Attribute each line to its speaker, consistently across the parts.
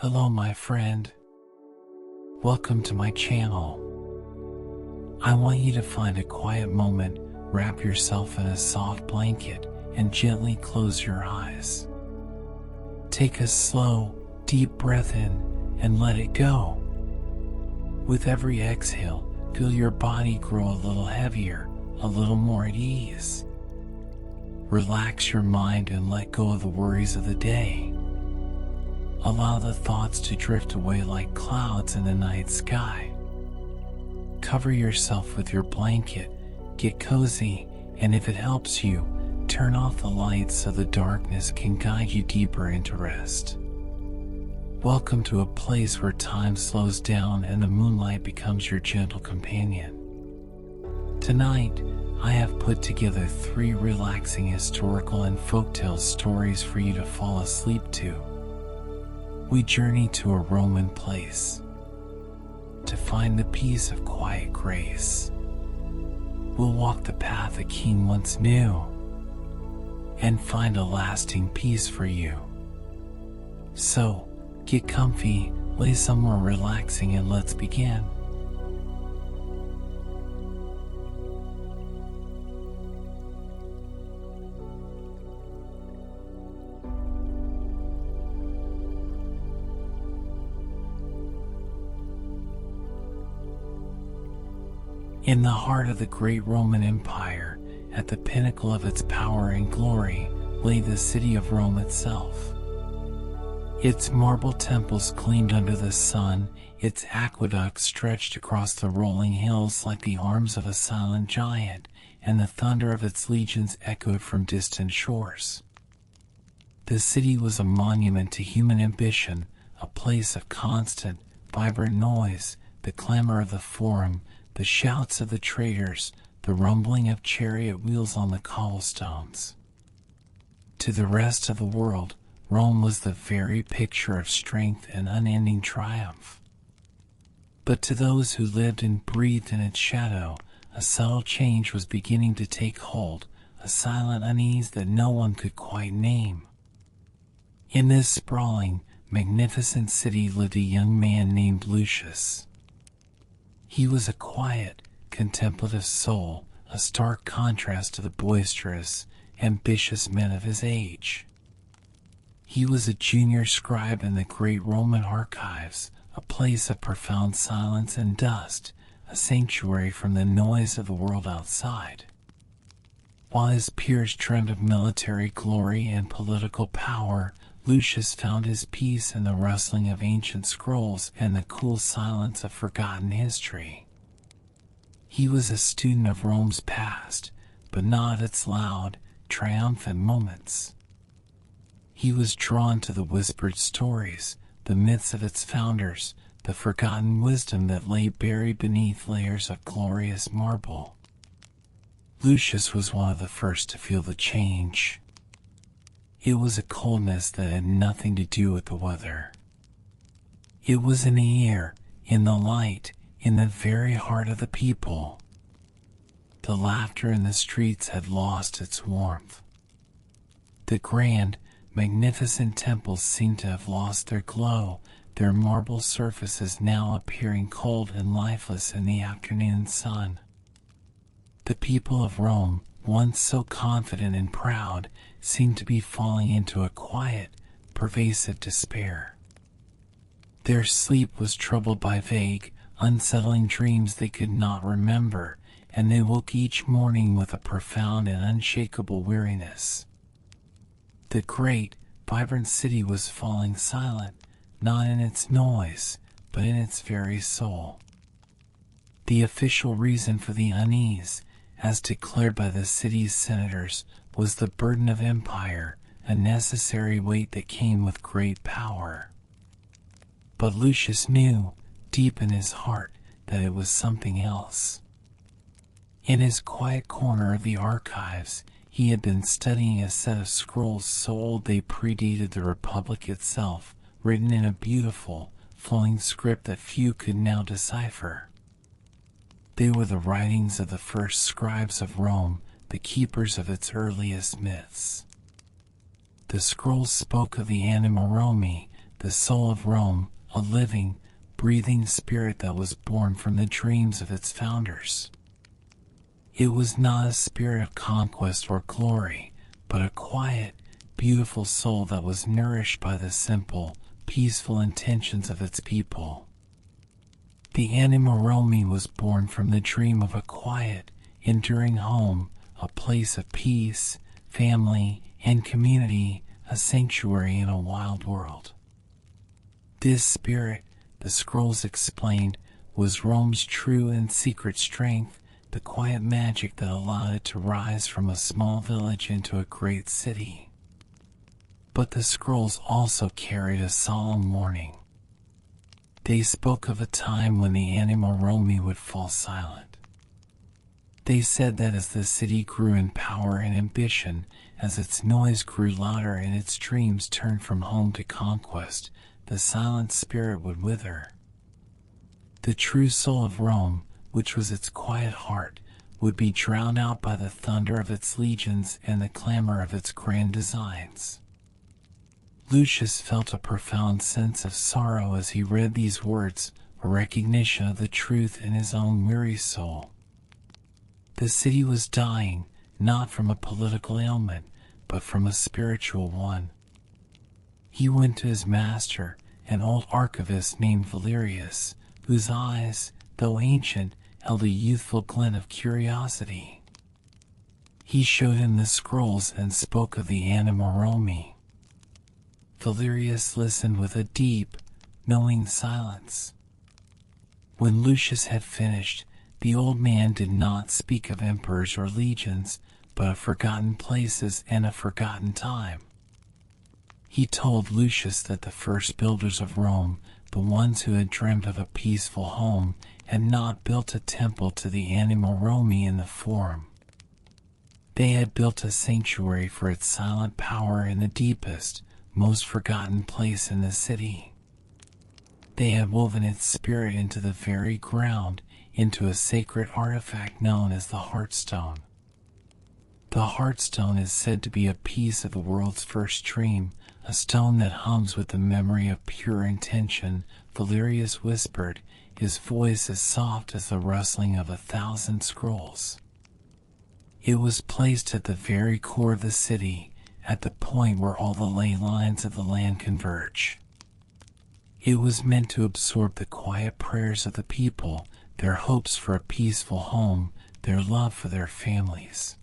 Speaker 1: Hello my friend. Welcome to my channel. I want you to find a quiet moment, wrap yourself in a soft blanket, and gently close your eyes. Take a slow, deep breath in and let it go. With every exhale, feel your body grow a little heavier, a little more at ease. Relax your mind and let go of the worries of the day. Allow the thoughts to drift away like clouds in the night sky. Cover yourself with your blanket, get cozy, and if it helps you, turn off the lights so the darkness can guide you deeper into rest. Welcome to a place where time slows down and the moonlight becomes your gentle companion. Tonight, I have put together 3 relaxing historical and folktale stories for you to fall asleep to. We journey to a Roman place to find the peace of quiet grace. We'll walk the path a king once knew and find a lasting peace for you. So, get comfy, lay somewhere relaxing, and let's begin. In the heart of the great Roman Empire, at the pinnacle of its power and glory, lay the city of Rome itself. Its marble temples gleamed under the sun, its aqueducts stretched across the rolling hills like the arms of a silent giant, and the thunder of its legions echoed from distant shores. The city was a monument to human ambition, a place of constant, vibrant noise, the clamor of the forum, the shouts of the traders, the rumbling of chariot wheels on the cobblestones. To the rest of the world, Rome was the very picture of strength and unending triumph. But to those who lived and breathed in its shadow, a subtle change was beginning to take hold, a silent unease that no one could quite name. In this sprawling, magnificent city lived a young man named Lucius. He was a quiet, contemplative soul, a stark contrast to the boisterous, ambitious men of his age. He was a junior scribe in the great Roman archives, a place of profound silence and dust, a sanctuary from the noise of the world outside. While his peers dreamed of military glory and political power, Lucius found his peace in the rustling of ancient scrolls and the cool silence of forgotten history. He was a student of Rome's past, but not its loud, triumphant moments. He was drawn to the whispered stories, the myths of its founders, the forgotten wisdom that lay buried beneath layers of glorious marble. Lucius was one of the first to feel the change. It was a coldness that had nothing to do with the weather. It was in the air, in the light, in the very heart of the people. The laughter in the streets had lost its warmth. The grand, magnificent temples seemed to have lost their glow, their marble surfaces now appearing cold and lifeless in the afternoon sun. The people of Rome, once so confident and proud, seemed to be falling into a quiet, pervasive despair. Their sleep was troubled by vague, unsettling dreams they could not remember, and they woke each morning with a profound and unshakable weariness. The great, vibrant city was falling silent, not in its noise, but in its very soul. The official reason for the unease, as declared by the city's senators, was the burden of empire, a necessary weight that came with great power. But Lucius knew, deep in his heart, that it was something else. In his quiet corner of the archives, he had been studying a set of scrolls so old they predated the Republic itself, written in a beautiful, flowing script that few could now decipher. They were the writings of the first scribes of Rome, the keepers of its earliest myths. The scrolls spoke of the anima Romi, the soul of Rome, a living, breathing spirit that was born from the dreams of its founders. It was not a spirit of conquest or glory, but a quiet, beautiful soul that was nourished by the simple, peaceful intentions of its people. The Anima Romi was born from the dream of a quiet, enduring home, a place of peace, family, and community, a sanctuary in a wild world. This spirit, the scrolls explained, was Rome's true and secret strength, the quiet magic that allowed it to rise from a small village into a great city. But the scrolls also carried a solemn warning. They spoke of a time when the Anima Romi would fall silent. They said that as the city grew in power and ambition, as its noise grew louder and its dreams turned from home to conquest, the silent spirit would wither. The true soul of Rome, which was its quiet heart, would be drowned out by the thunder of its legions and the clamor of its grand designs. Lucius felt a profound sense of sorrow as he read these words, a recognition of the truth in his own weary soul. The city was dying, not from a political ailment, but from a spiritual one. He went to his master, an old archivist named Valerius, whose eyes, though ancient, held a youthful glint of curiosity. He showed him the scrolls and spoke of the Anima Romi. Valerius listened with a deep, knowing silence. When Lucius had finished, the old man did not speak of emperors or legions, but of forgotten places and a forgotten time. He told Lucius that the first builders of Rome, the ones who had dreamt of a peaceful home, had not built a temple to the Anima Romi in the Forum. They had built a sanctuary for its silent power in the deepest, most forgotten place in the city. They had woven its spirit into the very ground, into a sacred artifact known as the Heartstone. The Heartstone is said to be a piece of the world's first dream, a stone that hums with the memory of pure intention, Valerius whispered, his voice as soft as the rustling of 1,000 scrolls. It was placed at the very core of the city, at the point where all the ley lines of the land converge. It was meant to absorb the quiet prayers of the people, their hopes for a peaceful home, their love for their families.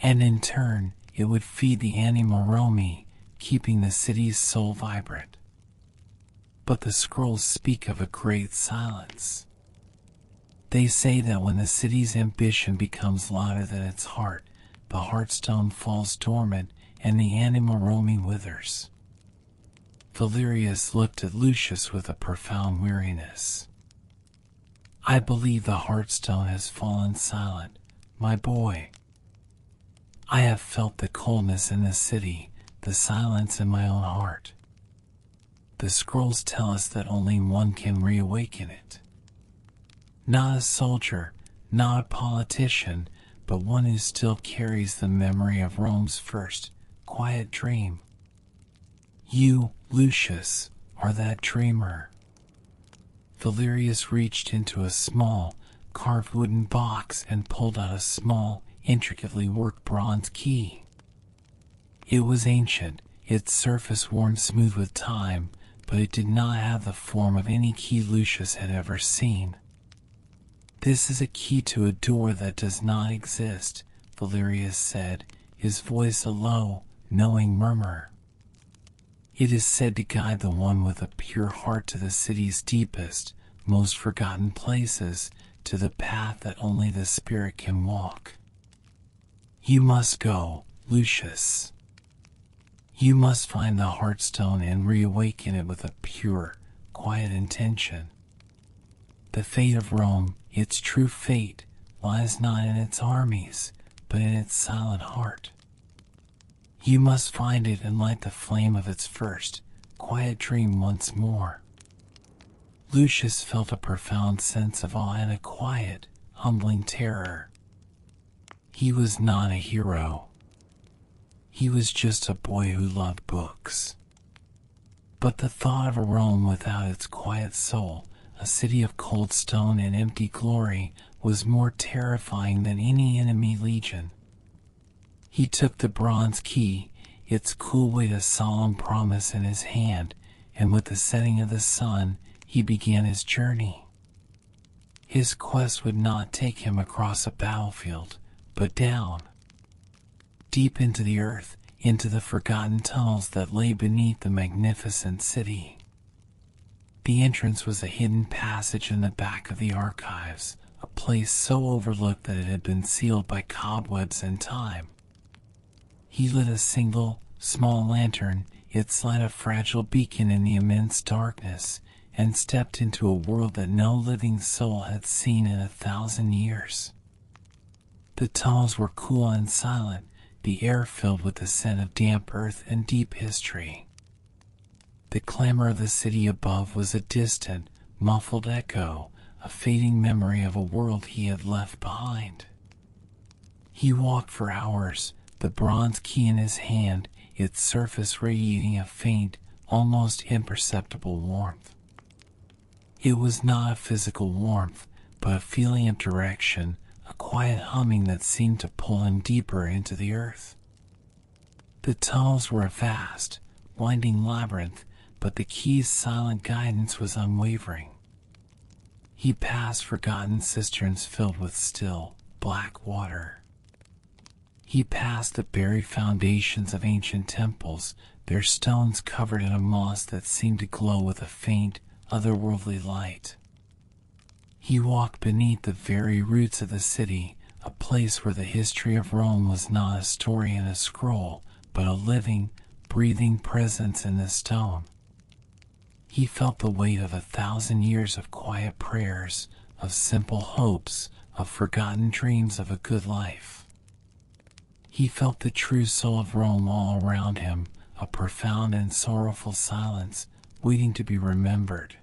Speaker 1: And in turn, it would feed the Anima Romi, keeping the city's soul vibrant. But the scrolls speak of a great silence. They say that when the city's ambition becomes louder than its heart, the Heartstone falls dormant and the Anima Romi withers. Valerius looked at Lucius with a profound weariness. I believe the Heartstone has fallen silent, my boy. I have felt the coldness in the city, the silence in my own heart. The scrolls tell us that only one can reawaken it. Not a soldier, not a politician, but one who still carries the memory of Rome's first, quiet dream. You, Lucius, are that dreamer. Valerius reached into a small, carved wooden box and pulled out a small, intricately worked bronze key. It was ancient, its surface worn smooth with time, but it did not have the form of any key Lucius had ever seen. This is a key to a door that does not exist, Valerius said, his voice a low, knowing murmur. It is said to guide the one with a pure heart to the city's deepest, most forgotten places, to the path that only the spirit can walk. You must go, Lucius. You must find the Heartstone and reawaken it with a pure, quiet intention. The fate of Rome, its true fate, lies not in its armies, but in its silent heart. You must find it and light the flame of its first, quiet dream once more. Lucius felt a profound sense of awe and a quiet, humbling terror. He was not a hero. He was just a boy who loved books. But the thought of a Rome without its quiet soul, a city of cold stone and empty glory, was more terrifying than any enemy legion. He took the bronze key, its cool weight a solemn promise in his hand, and with the setting of the sun, he began his journey. His quest would not take him across a battlefield, but down, deep into the earth, into the forgotten tunnels that lay beneath the magnificent city. The entrance was a hidden passage in the back of the archives, a place so overlooked that it had been sealed by cobwebs and time. He lit a single, small lantern, its light a fragile beacon in the immense darkness, and stepped into a world that no living soul had seen in 1,000 years. The tunnels were cool and silent, the air filled with the scent of damp earth and deep history. The clamor of the city above was a distant, muffled echo, a fading memory of a world he had left behind. He walked for hours, the bronze key in his hand, its surface radiating a faint, almost imperceptible warmth. It was not a physical warmth, but a feeling of direction, a quiet humming that seemed to pull him deeper into the earth. The tunnels were a vast, winding labyrinth, but the key's silent guidance was unwavering. He passed forgotten cisterns filled with still, black water. He passed the buried foundations of ancient temples, their stones covered in a moss that seemed to glow with a faint, otherworldly light. He walked beneath the very roots of the city, a place where the history of Rome was not a story in a scroll, but a living, breathing presence in the stone. He felt the weight of 1,000 years of quiet prayers, of simple hopes, of forgotten dreams of a good life. He felt the true soul of Rome all around him, a profound and sorrowful silence, waiting to be remembered.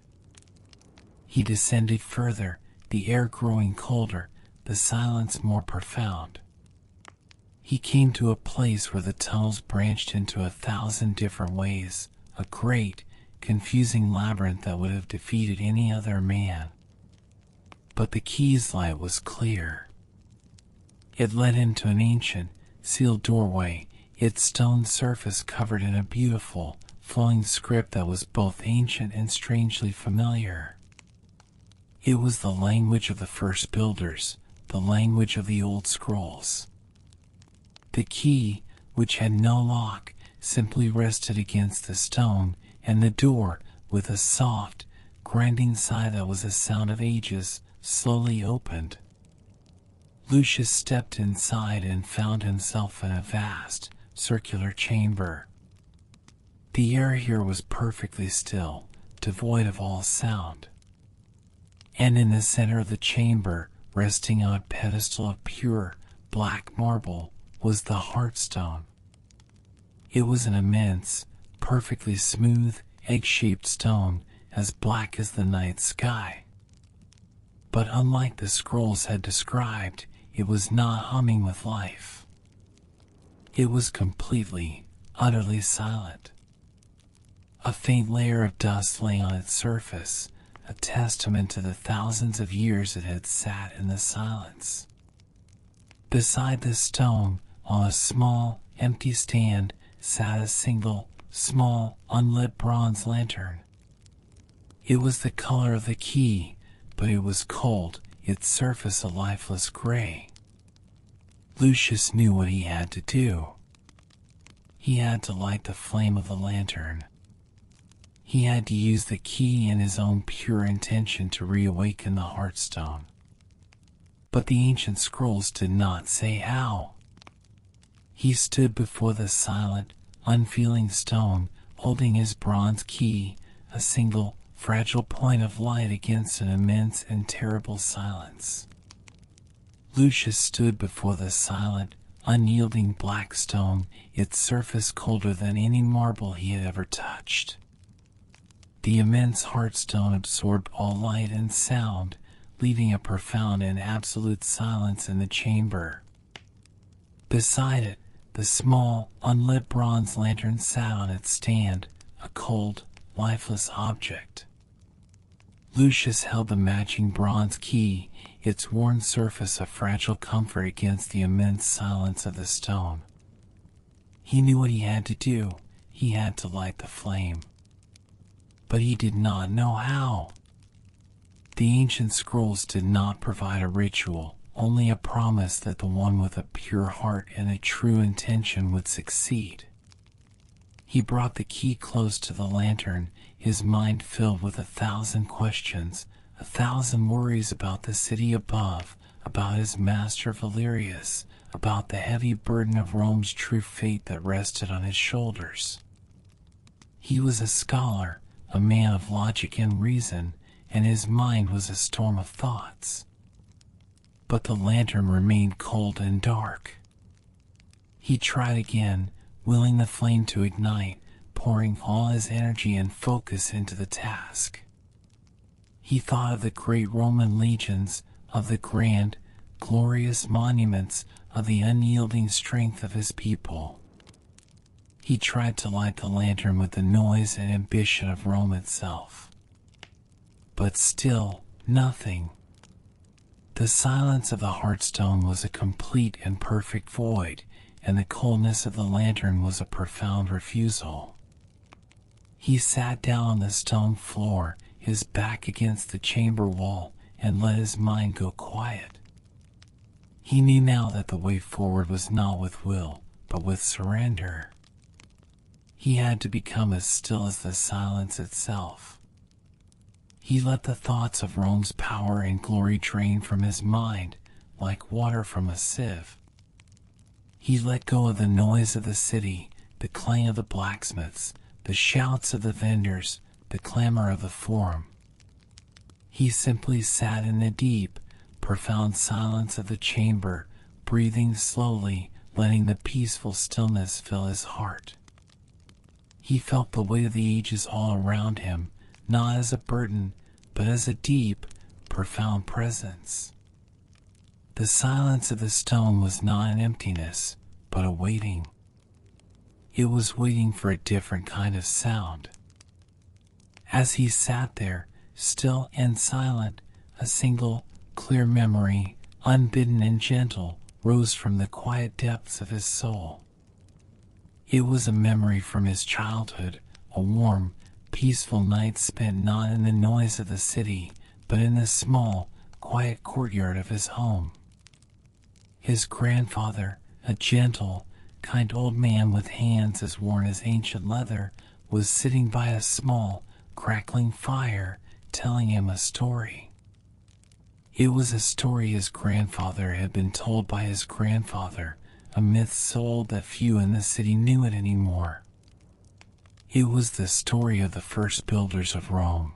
Speaker 1: He descended further, the air growing colder, the silence more profound. He came to a place where the tunnels branched into 1,000 different ways, a great, confusing labyrinth that would have defeated any other man. But the key's light was clear. It led him to an ancient, sealed doorway, its stone surface covered in a beautiful, flowing script that was both ancient and strangely familiar. It was the language of the first builders, the language of the old scrolls. The key, which had no lock, simply rested against the stone, and the door, with a soft, grinding sigh that was a sound of ages, slowly opened. Lucius stepped inside and found himself in a vast, circular chamber. The air here was perfectly still, devoid of all sound. And in the center of the chamber, resting on a pedestal of pure, black marble, was the heartstone. It was an immense, perfectly smooth, egg-shaped stone, as black as the night sky. But unlike the scrolls had described, it was not humming with life. It was completely, utterly silent. A faint layer of dust lay on its surface, a testament to the thousands of years it had sat in the silence. Beside the stone, on a small, empty stand, sat a single, small, unlit bronze lantern. It was the color of the key, but it was cold, its surface a lifeless gray. Lucius knew what he had to do. He had to light the flame of the lantern. He had to use the key in his own pure intention to reawaken the heartstone. But the ancient scrolls did not say how. He stood before the silent, unfeeling stone, holding his bronze key, a single, fragile point of light against an immense and terrible silence. Lucius stood before the silent, unyielding black stone, its surface colder than any marble he had ever touched. The immense heartstone absorbed all light and sound, leaving a profound and absolute silence in the chamber. Beside it, the small, unlit bronze lantern sat on its stand, a cold, lifeless object. Lucius held the matching bronze key, its worn surface a fragile comfort against the immense silence of the stone. He knew what he had to do. He had to light the flame. But he did not know how. The ancient scrolls did not provide a ritual, only a promise that the one with a pure heart and a true intention would succeed. He brought the key close to the lantern, his mind filled with 1,000 questions, 1,000 worries about the city above, about his master Valerius, about the heavy burden of Rome's true fate that rested on his shoulders. He was a scholar, a man of logic and reason, and his mind was a storm of thoughts. But the lantern remained cold and dark. He tried again, willing the flame to ignite, pouring all his energy and focus into the task. He thought of the great Roman legions, of the grand, glorious monuments, of the unyielding strength of his people. He tried to light the lantern with the noise and ambition of Rome itself. But still, nothing. The silence of the hearthstone was a complete and perfect void, and the coldness of the lantern was a profound refusal. He sat down on the stone floor, his back against the chamber wall, and let his mind go quiet. He knew now that the way forward was not with will, but with surrender. He had to become as still as the silence itself. He let the thoughts of Rome's power and glory drain from his mind, like water from a sieve. He let go of the noise of the city, the clang of the blacksmiths, the shouts of the vendors, the clamor of the forum. He simply sat in the deep, profound silence of the chamber, breathing slowly, letting the peaceful stillness fill his heart. He felt the weight of the ages all around him, not as a burden, but as a deep, profound presence. The silence of the stone was not an emptiness, but a waiting. It was waiting for a different kind of sound. As he sat there, still and silent, a single, clear memory, unbidden and gentle, rose from the quiet depths of his soul. It was a memory from his childhood, a warm, peaceful night spent not in the noise of the city, but in the small, quiet courtyard of his home. His grandfather, a gentle, kind old man with hands as worn as ancient leather, was sitting by a small, crackling fire, telling him a story. It was a story his grandfather had been told by his grandfather, a myth so old that few in the city knew it anymore. It was the story of the first builders of Rome.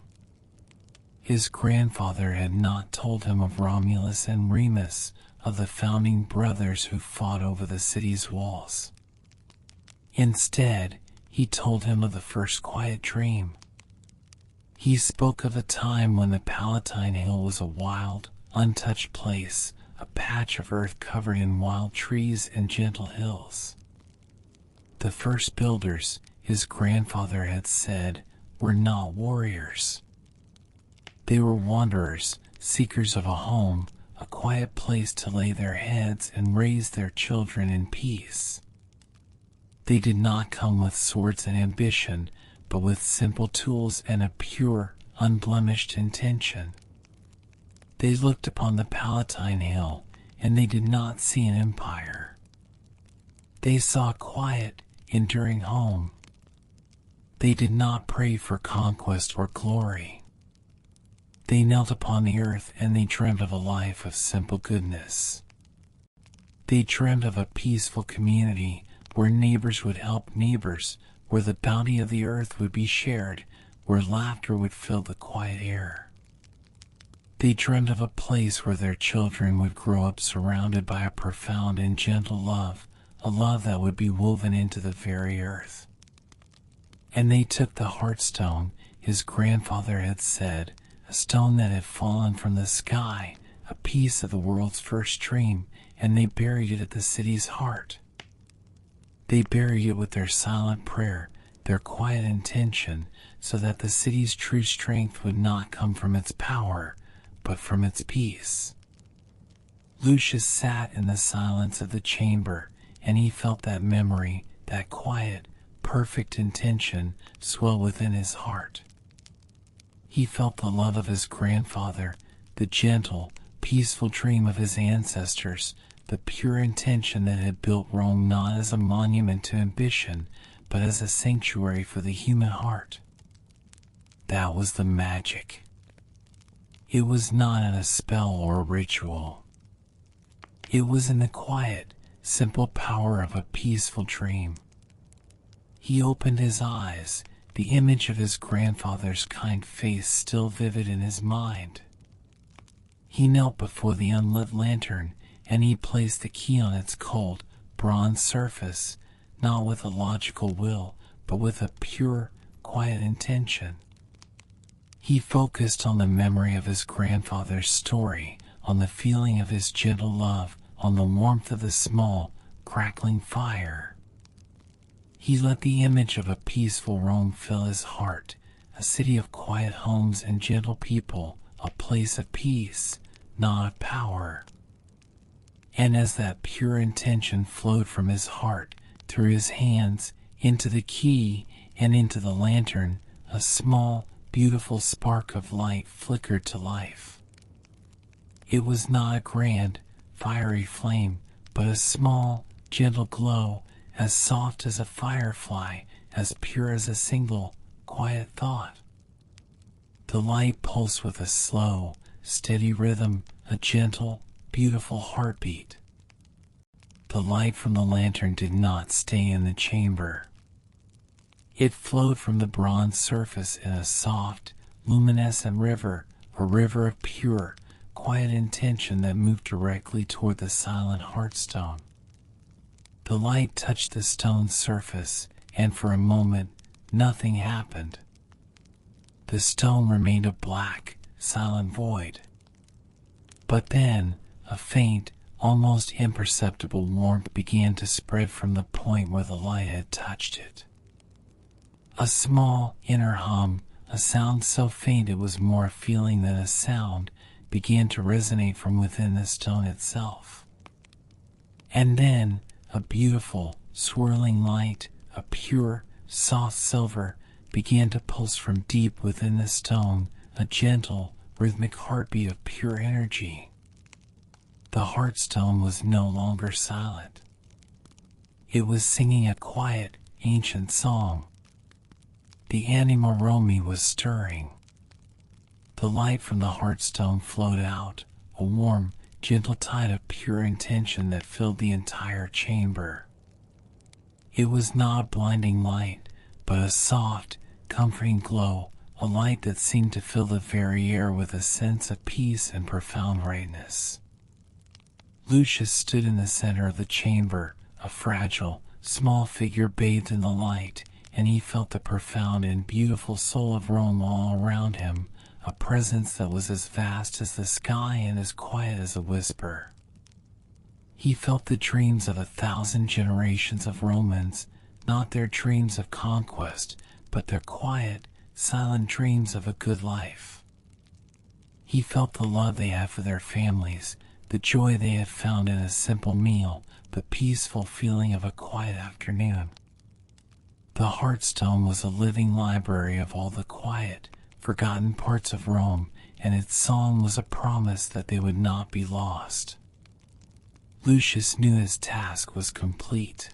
Speaker 1: His grandfather had not told him of Romulus and Remus, of the founding brothers who fought over the city's walls. Instead, he told him of the first quiet dream. He spoke of a time when the Palatine Hill was a wild, untouched place, a patch of earth covered in wild trees and gentle hills. The first builders, his grandfather had said, were not warriors. They were wanderers, seekers of a home, a quiet place to lay their heads and raise their children in peace. They did not come with swords and ambition, but with simple tools and a pure, unblemished intention. They looked upon the Palatine Hill, and they did not see an empire. They saw a quiet, enduring home. They did not pray for conquest or glory. They knelt upon the earth and they dreamt of a life of simple goodness. They dreamt of a peaceful community where neighbors would help neighbors, where the bounty of the earth would be shared, where laughter would fill the quiet air. They dreamt of a place where their children would grow up surrounded by a profound and gentle love, a love that would be woven into the very earth. And they took the hearthstone, his grandfather had said, a stone that had fallen from the sky, a piece of the world's first dream, and they buried it at the city's heart. They buried it with their silent prayer, their quiet intention, so that the city's true strength would not come from its power, but from its peace. Lucius sat in the silence of the chamber, and he felt that memory, that quiet, perfect intention, swell within his heart. He felt the love of his grandfather, the gentle, peaceful dream of his ancestors, the pure intention that had built Rome not as a monument to ambition, but as a sanctuary for the human heart. That was the magic. It was not in a spell or a ritual. It was in the quiet, simple power of a peaceful dream. He opened his eyes, the image of his grandfather's kind face still vivid in his mind. He knelt before the unlit lantern, and he placed the key on its cold, bronze surface, not with a logical will, but with a pure, quiet intention. He focused on the memory of his grandfather's story, on the feeling of his gentle love, on the warmth of the small, crackling fire. He let the image of a peaceful Rome fill his heart, a city of quiet homes and gentle people, a place of peace, not of power. And as that pure intention flowed from his heart, through his hands, into the key, and into the lantern, a small, beautiful spark of light flickered to life. It was not a grand, fiery flame, but a small, gentle glow, as soft as a firefly, as pure as a single, quiet thought. The light pulsed with a slow, steady rhythm, a gentle, beautiful heartbeat. The light from the lantern did not stay in the chamber. It flowed from the bronze surface in a soft, luminescent river, a river of pure, quiet intention that moved directly toward the silent heartstone. The light touched the stone's surface, and for a moment, nothing happened. The stone remained a black, silent void. But then, a faint, almost imperceptible warmth began to spread from the point where the light had touched it. A small, inner hum, a sound so faint it was more a feeling than a sound, began to resonate from within the stone itself. And then, a beautiful, swirling light, a pure, soft silver, began to pulse from deep within the stone, a gentle, rhythmic heartbeat of pure energy. The heartstone was no longer silent. It was singing a quiet, ancient song. The anima Romi was stirring. The light from the heartstone flowed out, a warm, gentle tide of pure intention that filled the entire chamber. It was not a blinding light, but a soft, comforting glow, a light that seemed to fill the very air with a sense of peace and profound brightness. Lucius stood in the center of the chamber, a fragile, small figure bathed in the light, and he felt the profound and beautiful soul of Rome all around him, a presence that was as vast as the sky and as quiet as a whisper. He felt the dreams of 1,000 generations of Romans, not their dreams of conquest, but their quiet, silent dreams of a good life. He felt the love they had for their families, the joy they had found in a simple meal, the peaceful feeling of a quiet afternoon. The heartstone was a living library of all the quiet, forgotten parts of Rome, and its song was a promise that they would not be lost. Lucius knew his task was complete.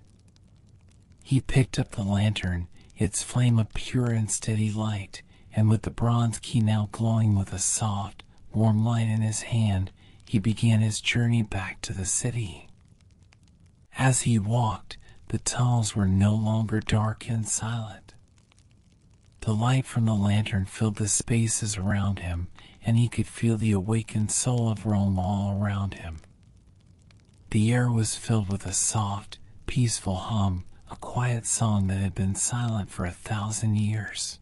Speaker 1: He picked up the lantern, its flame of pure and steady light, and with the bronze key now glowing with a soft, warm light in his hand, he began his journey back to the city. As he walked, the tunnels were no longer dark and silent. The light from the lantern filled the spaces around him, and he could feel the awakened soul of Rome all around him. The air was filled with a soft, peaceful hum, a quiet song that had been silent for 1,000 years.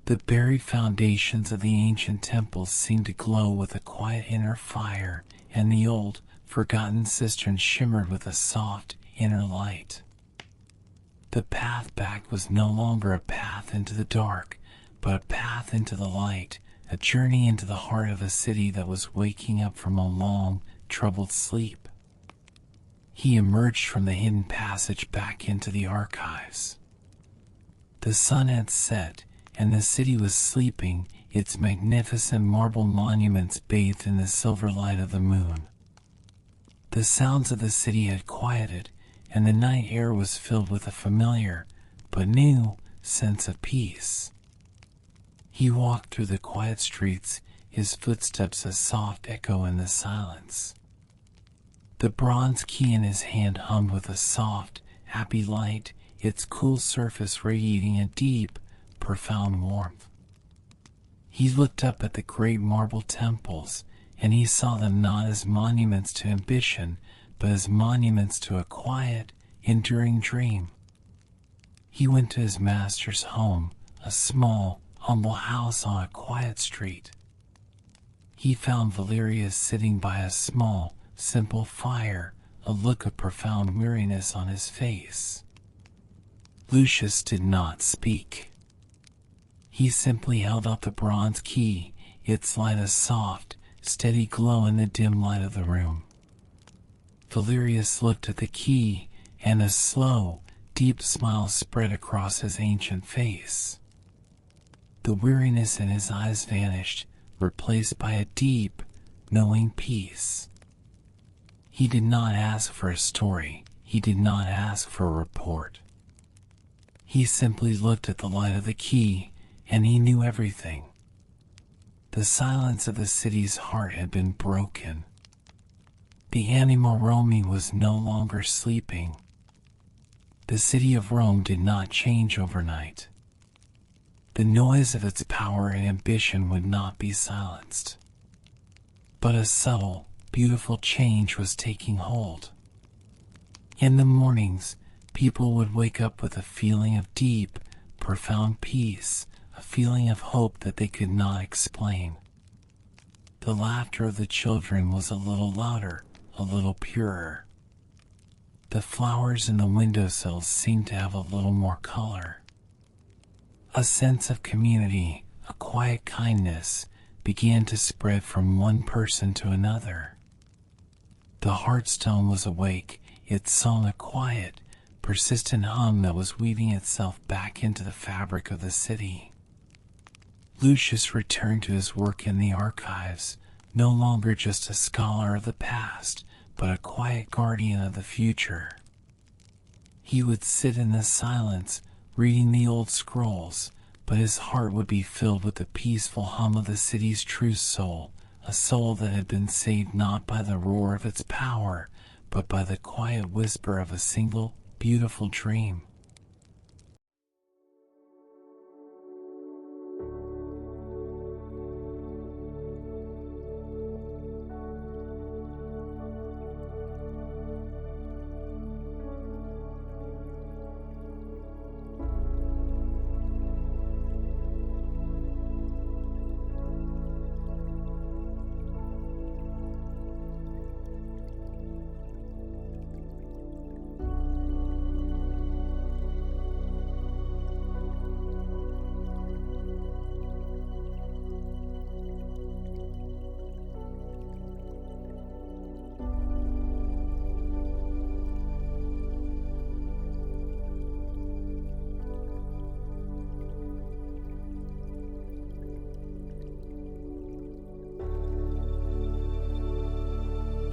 Speaker 1: The buried foundations of the ancient temples seemed to glow with a quiet inner fire, and the old, forgotten cisterns shimmered with a soft, inner light. The path back was no longer a path into the dark, but a path into the light, a journey into the heart of a city that was waking up from a long, troubled sleep. He emerged from the hidden passage back into the archives. The sun had set, and the city was sleeping, its magnificent marble monuments bathed in the silver light of the moon. The sounds of the city had quieted, and the night air was filled with a familiar, but new, sense of peace. He walked through the quiet streets, his footsteps a soft echo in the silence. The bronze key in his hand hummed with a soft, happy light, its cool surface radiating a deep, profound warmth. He looked up at the great marble temples, and he saw them not as monuments to ambition, but as monuments to a quiet, enduring dream. He went to his master's home, a small, humble house on a quiet street. He found Valerius sitting by a small, simple fire, a look of profound weariness on his face. Lucius did not speak. He simply held up the bronze key, its light a soft, steady glow in the dim light of the room. Valerius looked at the key, and a slow, deep smile spread across his ancient face. The weariness in his eyes vanished, replaced by a deep, knowing peace. He did not ask for a story. He did not ask for a report. He simply looked at the light of the key, and he knew everything. The silence of the city's heart had been broken. The anima Romi was no longer sleeping. The city of Rome did not change overnight. The noise of its power and ambition would not be silenced. But a subtle, beautiful change was taking hold. In the mornings, people would wake up with a feeling of deep, profound peace, a feeling of hope that they could not explain. The laughter of the children was a little louder, a little purer. The flowers in the windowsills seemed to have a little more color. A sense of community, a quiet kindness, began to spread from one person to another. The hearthstone was awake, it sung a quiet, persistent hum that was weaving itself back into the fabric of the city. Lucius returned to his work in the archives, no longer just a scholar of the past, but a quiet guardian of the future. He would sit in the silence, reading the old scrolls, but his heart would be filled with the peaceful hum of the city's true soul, a soul that had been saved not by the roar of its power, but by the quiet whisper of a single, beautiful dream.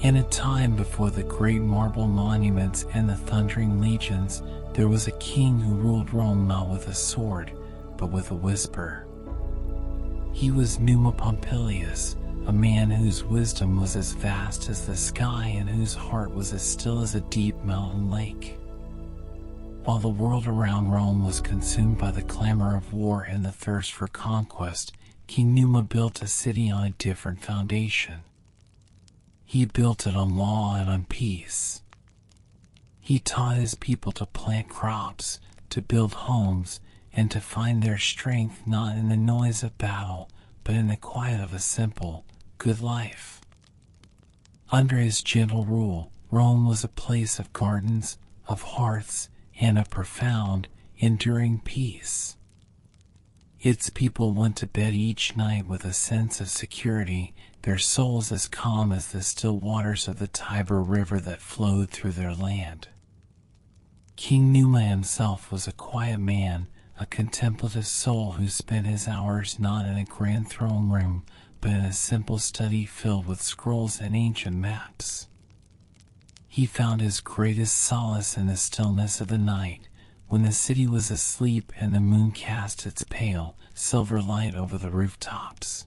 Speaker 1: In a time before the great marble monuments and the thundering legions, there was a king who ruled Rome not with a sword, but with a whisper. He was Numa Pompilius, a man whose wisdom was as vast as the sky and whose heart was as still as a deep mountain lake. While the world around Rome was consumed by the clamor of war and the thirst for conquest, King Numa built a city on a different foundation. He built it on law and on peace. He taught his people to plant crops, to build homes, and to find their strength not in the noise of battle, but in the quiet of a simple, good life. Under his gentle rule, Rome was a place of gardens, of hearths, and a profound, enduring peace. Its people went to bed each night with a sense of security, their souls as calm as the still waters of the Tiber River that flowed through their land. King Numa himself was a quiet man, a contemplative soul who spent his hours not in a grand throne room, but in a simple study filled with scrolls and ancient maps. He found his greatest solace in the stillness of the night, when the city was asleep and the moon cast its pale, silver light over the rooftops.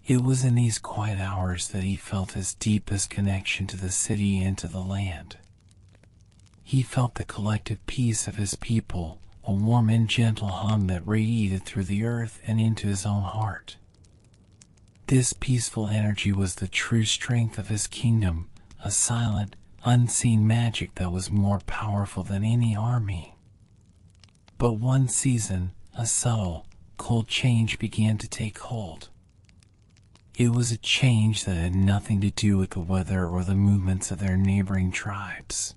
Speaker 1: It was in these quiet hours that he felt his deepest connection to the city and to the land. He felt the collective peace of his people, a warm and gentle hum that radiated through the earth and into his own heart. This peaceful energy was the true strength of his kingdom, a silent, unseen magic that was more powerful than any army. But one season, a subtle, cold change began to take hold. It was a change that had nothing to do with the weather or the movements of their neighboring tribes.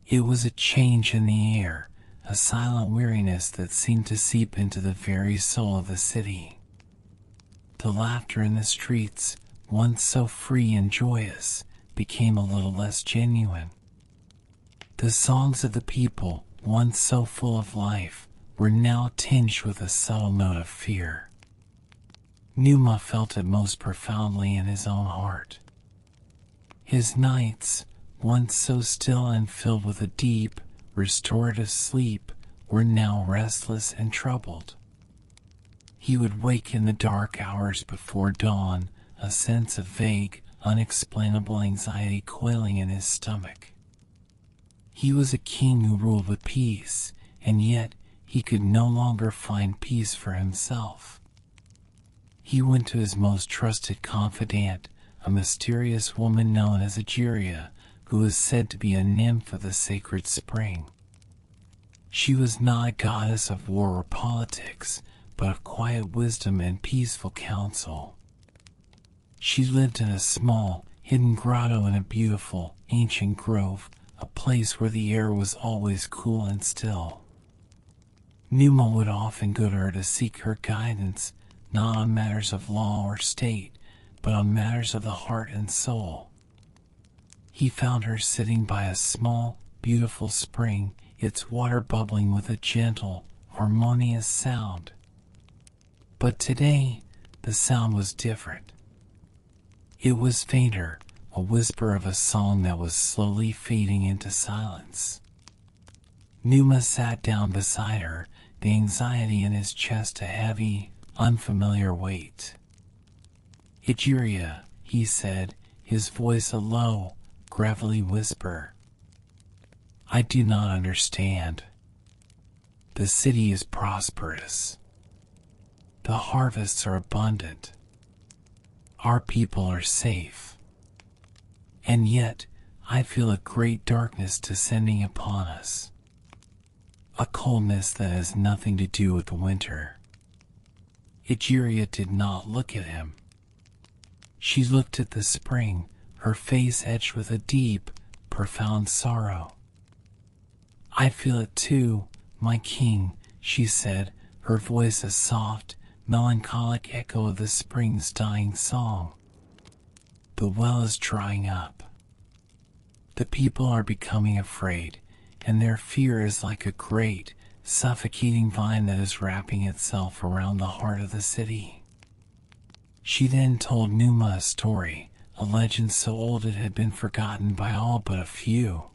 Speaker 1: It was a change in the air, a silent weariness that seemed to seep into the very soul of the city. The laughter in the streets, once so free and joyous, became a little less genuine. The songs of the people, once so full of life, were now tinged with a subtle note of fear. Numa felt it most profoundly in his own heart. His nights, once so still and filled with a deep, restorative sleep, were now restless and troubled. He would wake in the dark hours before dawn, a sense of vague, unexplainable anxiety coiling in his stomach. He was a king who ruled with peace, and yet he could no longer find peace for himself. He went to his most trusted confidant, a mysterious woman known as Egeria, who was said to be a nymph of the sacred spring. She was not a goddess of war or politics, but of quiet wisdom and peaceful counsel. She lived in a small, hidden grotto in a beautiful, ancient grove, a place where the air was always cool and still. Numa would often go to her to seek her guidance, not on matters of law or state, but on matters of the heart and soul. He found her sitting by a small, beautiful spring, its water bubbling with a gentle, harmonious sound. But today, the sound was different. It was fainter, a whisper of a song that was slowly fading into silence. Numa sat down beside her, the anxiety in his chest a heavy, unfamiliar weight. "Egeria," he said, his voice a low, gravelly whisper. "I do not understand. The city is prosperous. The harvests are abundant. Our people are safe. And yet, I feel a great darkness descending upon us. A coldness that has nothing to do with the winter." Egeria did not look at him. She looked at the spring, her face etched with a deep, profound sorrow. "I feel it too, my king," she said, her voice a soft, melancholic echo of the spring's dying song. "The well is drying up. The people are becoming afraid, and their fear is like a great, suffocating vine that is wrapping itself around the heart of the city." She then told Numa a story, a legend so old it had been forgotten by all but a few.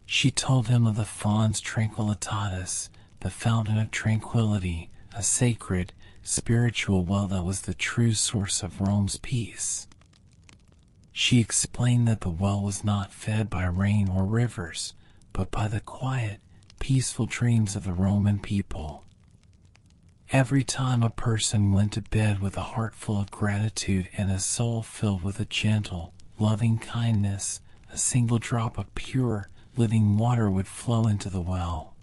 Speaker 1: She told him of the Fons Tranquillitatis, the fountain of tranquility, a sacred, spiritual well that was the true source of Rome's peace. She explained that the well was not fed by rain or rivers, but by the quiet, peaceful dreams of the Roman people. Every time a person went to bed with a heart full of gratitude and a soul filled with a gentle, loving kindness, a single drop of pure, living water would flow into the well.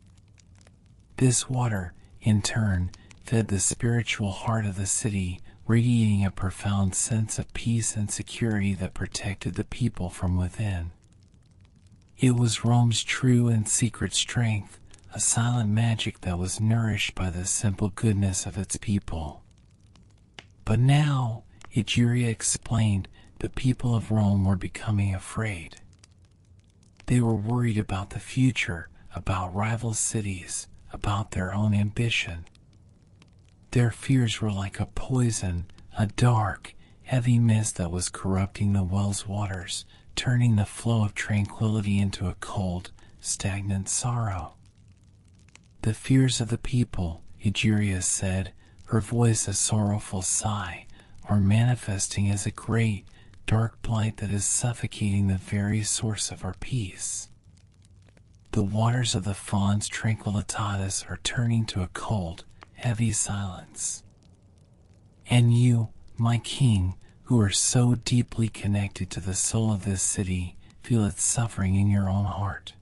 Speaker 1: This water, in turn, fed the spiritual heart of the city, radiating a profound sense of peace and security that protected the people from within. It was Rome's true and secret strength, a silent magic that was nourished by the simple goodness of its people. But now, Egeria explained, the people of Rome were becoming afraid. They were worried about the future, about rival cities, about their own ambition. Their fears were like a poison, a dark, heavy mist that was corrupting the well's waters, turning the flow of tranquility into a cold, stagnant sorrow. The fears of the people, Egeria said, her voice a sorrowful sigh, are manifesting as a great, dark blight that is suffocating the very source of our peace. The waters of the Fons Tranquillitatis are turning to a cold, heavy silence. And you, my king, who are so deeply connected to the soul of this city, feel its suffering in your own heart.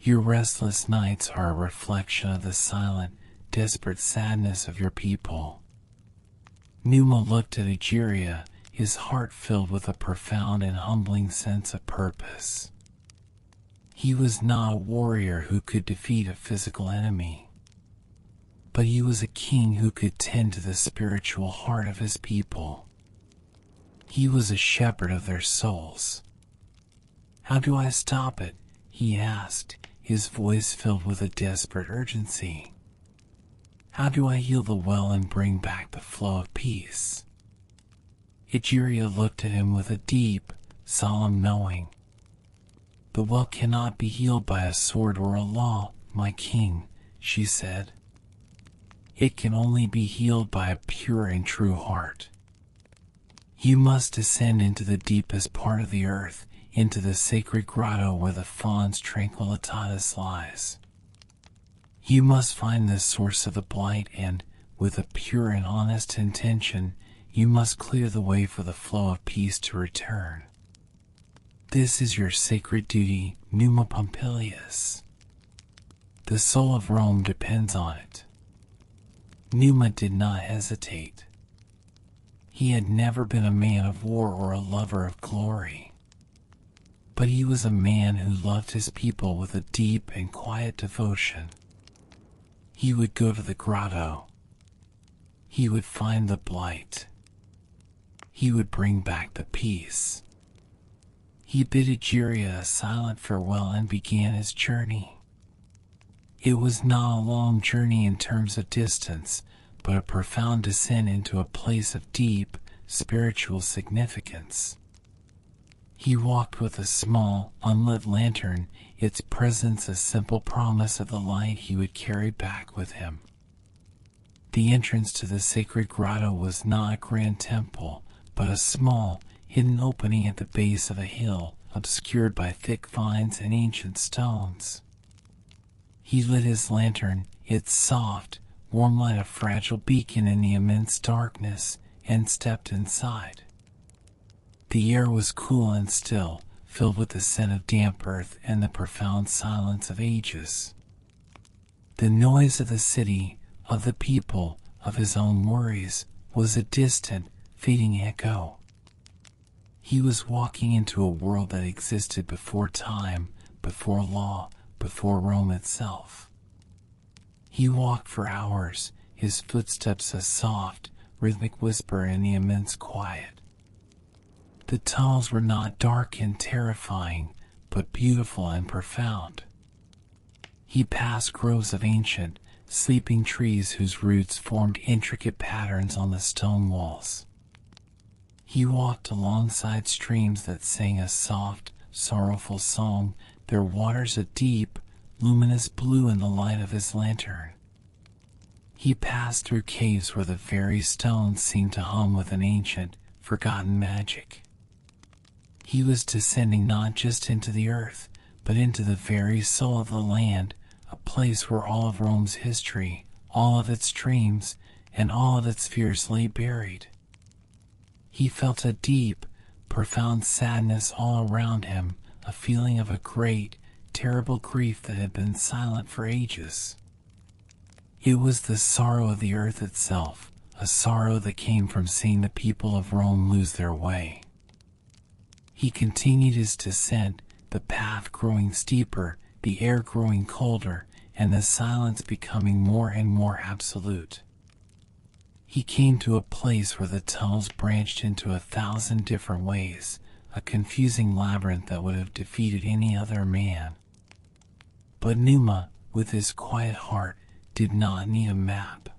Speaker 1: Your restless nights are a reflection of the silent, desperate sadness of your people. Numa looked at Egeria, his heart filled with a profound and humbling sense of purpose. He was not a warrior who could defeat a physical enemy, but he was a king who could tend to the spiritual heart of his people. He was a shepherd of their souls. "How do I stop it?" he asked, his voice filled with a desperate urgency. "How do I heal the well and bring back the flow of peace?" Egeria looked at him with a deep, solemn knowing. "The well cannot be healed by a sword or a law, my king," she said. "It can only be healed by a pure and true heart. You must descend into the deepest part of the earth, into the sacred grotto where the Fons Tranquillitatis lies. You must find the source of the blight and, with a pure and honest intention, you must clear the way for the flow of peace to return. This is your sacred duty, Numa Pompilius. The soul of Rome depends on it." Numa did not hesitate. He had never been a man of war or a lover of glory, but he was a man who loved his people with a deep and quiet devotion. He would go to the grotto. He would find the blight. He would bring back the peace. He bid Egeria a silent farewell and began his journey. It was not a long journey in terms of distance, but a profound descent into a place of deep, spiritual significance. He walked with a small, unlit lantern, its presence a simple promise of the light he would carry back with him. The entrance to the sacred grotto was not a grand temple, but a small, hidden opening at the base of a hill, obscured by thick vines and ancient stones. He lit his lantern, its soft, warm light a fragile beacon in the immense darkness, and stepped inside. The air was cool and still, filled with the scent of damp earth and the profound silence of ages. The noise of the city, of the people, of his own worries, was a distant, fading echo. He was walking into a world that existed before time, before law, before Rome itself. He walked for hours, his footsteps a soft, rhythmic whisper in the immense quiet. The tunnels were not dark and terrifying, but beautiful and profound. He passed groves of ancient, sleeping trees whose roots formed intricate patterns on the stone walls. He walked alongside streams that sang a soft, sorrowful song, their waters a deep, luminous blue in the light of his lantern. He passed through caves where the very stones seemed to hum with an ancient, forgotten magic. He was descending not just into the earth, but into the very soul of the land, a place where all of Rome's history, all of its dreams, and all of its fears lay buried. He felt a deep, profound sadness all around him, a feeling of a great, terrible grief that had been silent for ages. It was the sorrow of the earth itself, a sorrow that came from seeing the people of Rome lose their way. He continued his descent, the path growing steeper, the air growing colder, and the silence becoming more and more absolute. He came to a place where the tunnels branched into 1,000 different ways, a confusing labyrinth that would have defeated any other man. But Numa, with his quiet heart, did not need a map.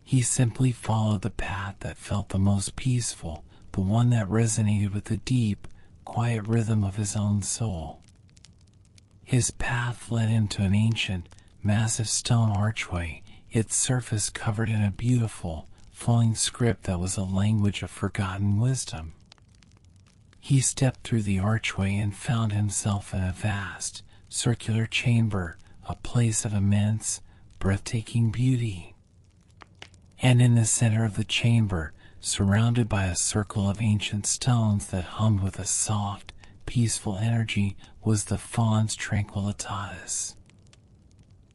Speaker 1: He simply followed the path that felt the most peaceful, the one that resonated with the deep, quiet rhythm of his own soul. His path led him to an ancient, massive stone archway, its surface covered in a beautiful, flowing script that was a language of forgotten wisdom. He stepped through the archway and found himself in a vast, circular chamber, a place of immense, breathtaking beauty. And in the center of the chamber, surrounded by a circle of ancient stones that hummed with a soft, peaceful energy, was the Fons Tranquillitatis.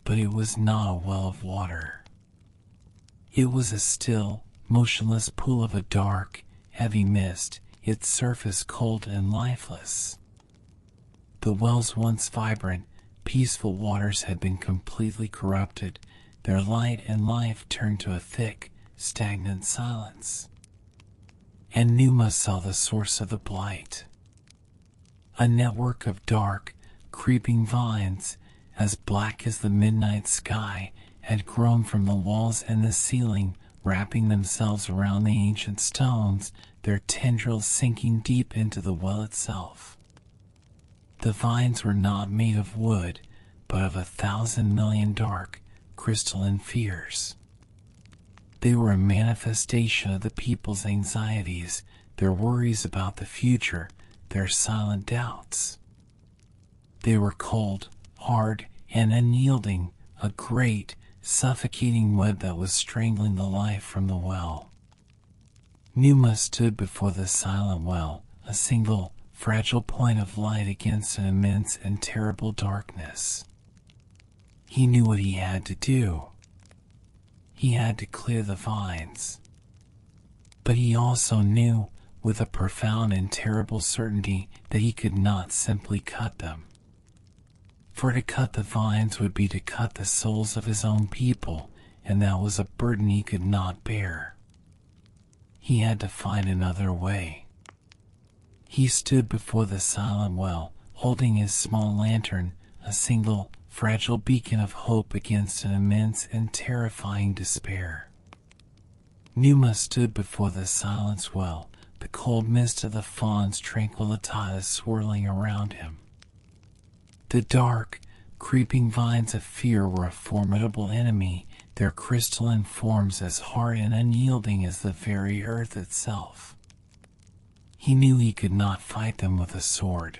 Speaker 1: But it was not a well of water. It was a still, motionless pool of a dark, heavy mist, its surface cold and lifeless. The well's once vibrant, peaceful waters had been completely corrupted, their light and life turned to a thick, stagnant silence. And Numa saw the source of the blight. A network of dark, creeping vines, as black as the midnight sky, had grown from the walls and the ceiling, wrapping themselves around the ancient stones, their tendrils sinking deep into the well itself. The vines were not made of wood, but of 1,000 million dark, crystalline fears. They were a manifestation of the people's anxieties, their worries about the future, their silent doubts. They were cold, hard, and unyielding, a great, suffocating web that was strangling the life from the well. Numa stood before the silent well, a single, fragile point of light against an immense and terrible darkness. He knew what he had to do. He had to clear the vines. But he also knew, with a profound and terrible certainty, that he could not simply cut them. For to cut the vines would be to cut the souls of his own people, and that was a burden he could not bear. He had to find another way. He stood before the silent well, holding his small lantern, a single, fragile beacon of hope against an immense and terrifying despair. Numa stood before the silence well, the cold mist of the Fons Tranquillitatis swirling around him. The dark, creeping vines of fear were a formidable enemy, their crystalline forms as hard and unyielding as the very earth itself. He knew he could not fight them with a sword.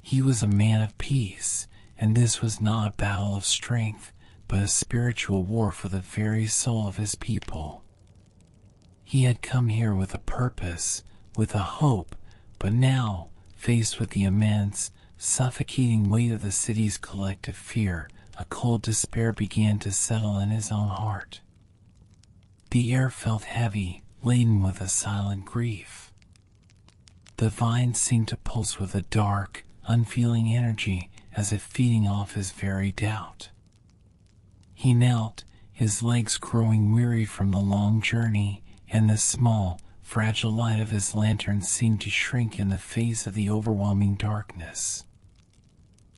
Speaker 1: He was a man of peace, and this was not a battle of strength, but a spiritual war for the very soul of his people. He had come here with a purpose, with a hope, but now, faced with the immense, suffocating weight of the city's collective fear, a cold despair began to settle in his own heart. The air felt heavy, laden with a silent grief. The vines seemed to pulse with a dark, unfeeling energy, as if feeding off his very doubt. He knelt, his legs growing weary from the long journey, and the small, fragile light of his lantern seemed to shrink in the face of the overwhelming darkness.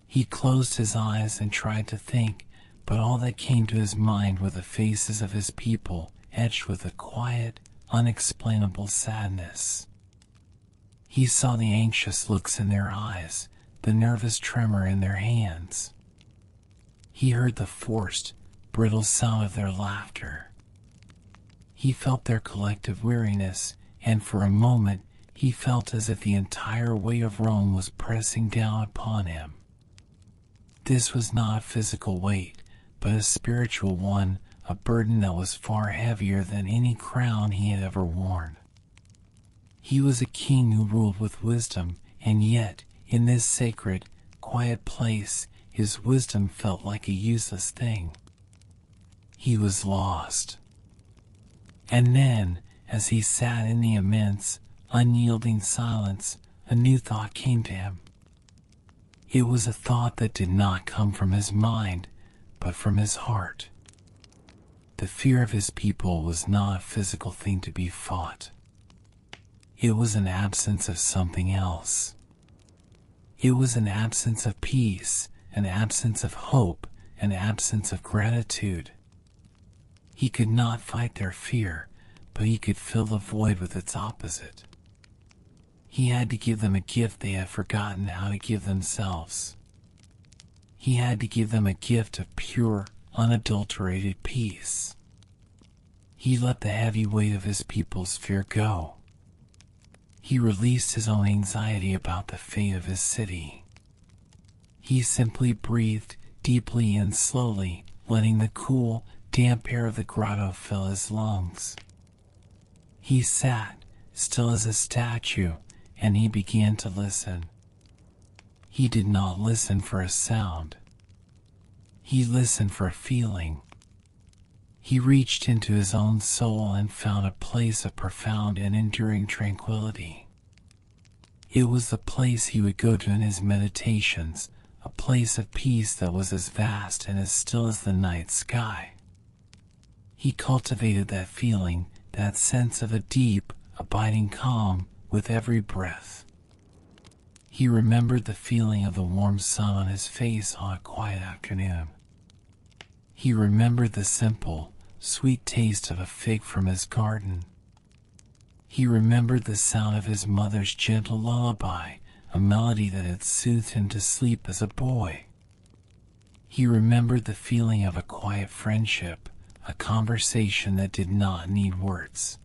Speaker 1: He closed his eyes and tried to think, but all that came to his mind were the faces of his people, etched with a quiet, unexplainable sadness. He saw the anxious looks in their eyes, the nervous tremor in their hands. He heard the forced, brittle sound of their laughter. He felt their collective weariness, and for a moment he felt as if the entire weight of Rome was pressing down upon him. This was not a physical weight, but a spiritual one, a burden that was far heavier than any crown he had ever worn. He was a king who ruled with wisdom, and yet, in this sacred, quiet place, his wisdom felt like a useless thing. He was lost. And then, as he sat in the immense, unyielding silence, a new thought came to him. It was a thought that did not come from his mind, but from his heart. The fear of his people was not a physical thing to be fought. It was an absence of something else. It was an absence of peace, an absence of hope, an absence of gratitude. He could not fight their fear, but he could fill the void with its opposite. He had to give them a gift they had forgotten how to give themselves. He had to give them a gift of pure, unadulterated peace. He let the heavy weight of his people's fear go. He released his own anxiety about the fate of his city. He simply breathed deeply and slowly, letting the cool, damp air of the grotto fill his lungs. He sat, still as a statue, and he began to listen. He did not listen for a sound. He listened for a feeling. He reached into his own soul and found a place of profound and enduring tranquility. It was the place he would go to in his meditations, a place of peace that was as vast and as still as the night sky. He cultivated that feeling, that sense of a deep, abiding calm, with every breath. He remembered the feeling of the warm sun on his face on a quiet afternoon. He remembered the simple, sweet taste of a fig from his garden. He remembered the sound of his mother's gentle lullaby, a melody that had soothed him to sleep as a boy. He remembered the feeling of a quiet friendship, a conversation that did not need words.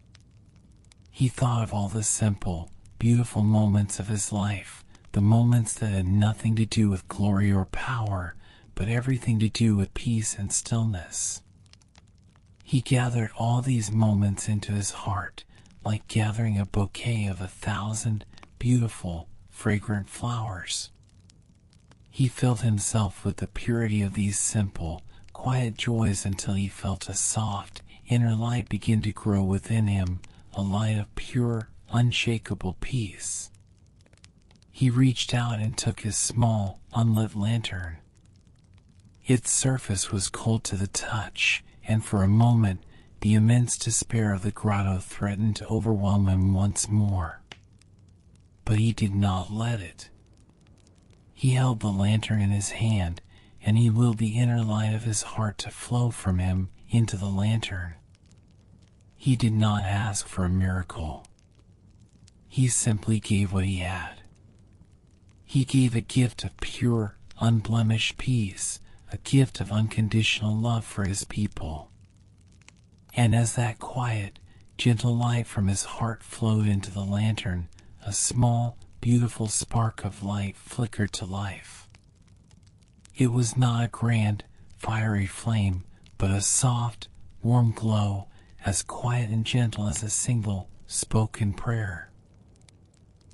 Speaker 1: He thought of all the simple, beautiful moments of his life, the moments that had nothing to do with glory or power, but everything to do with peace and stillness. He gathered all these moments into his heart, like gathering a bouquet of 1,000 beautiful, fragrant flowers. He filled himself with the purity of these simple, quiet joys until he felt a soft, inner light begin to grow within him, a light of pure, unshakable peace. He reached out and took his small, unlit lantern. Its surface was cold to the touch, and for a moment, the immense despair of the grotto threatened to overwhelm him once more. But he did not let it. He held the lantern in his hand, and he willed the inner light of his heart to flow from him into the lantern. He did not ask for a miracle. He simply gave what he had. He gave a gift of pure, unblemished peace, a gift of unconditional love for his people. And as that quiet, gentle light from his heart flowed into the lantern, a small, beautiful spark of light flickered to life. It was not a grand, fiery flame, but a soft, warm glow, as quiet and gentle as a single, spoken prayer.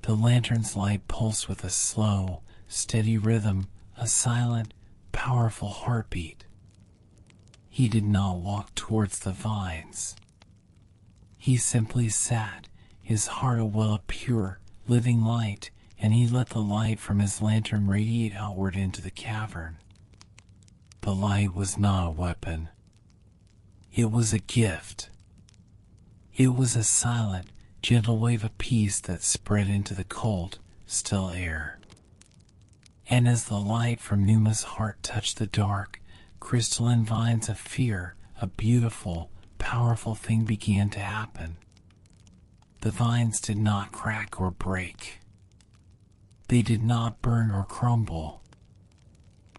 Speaker 1: The lantern's light pulsed with a slow, steady rhythm, a silent, powerful heartbeat. He did not walk towards the vines. He simply sat, his heart a well of pure, living light, and he let the light from his lantern radiate outward into the cavern. The light was not a weapon. It was a gift. It was a silent, gentle wave of peace that spread into the cold, still air. And as the light from Numa's heart touched the dark, crystalline vines of fear, a beautiful, powerful thing began to happen. The vines did not crack or break. They did not burn or crumble.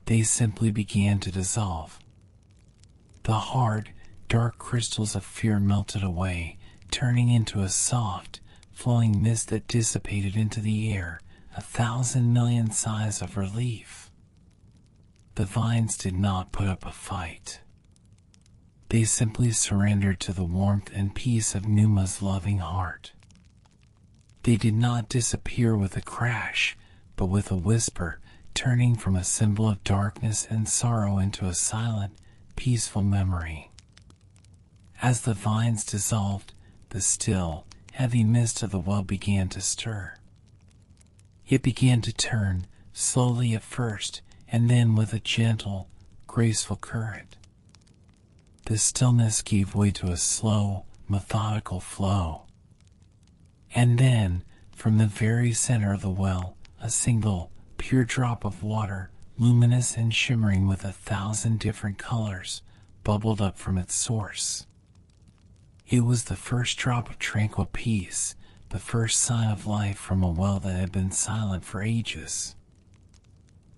Speaker 1: They simply began to dissolve. The hard, dark crystals of fear melted away, turning into a soft, flowing mist that dissipated into the air, 1,000 million sighs of relief. The vines did not put up a fight. They simply surrendered to the warmth and peace of Numa's loving heart. They did not disappear with a crash, but with a whisper, turning from a symbol of darkness and sorrow into a silent, peaceful memory. As the vines dissolved, the still, heavy mist of the well began to stir. It began to turn, slowly at first, and then with a gentle, graceful current. The stillness gave way to a slow, methodical flow. And then, from the very center of the well, a single, pure drop of water, luminous and shimmering with 1,000 different colors, bubbled up from its source. It was the first drop of tranquil peace, the first sign of life from a well that had been silent for ages.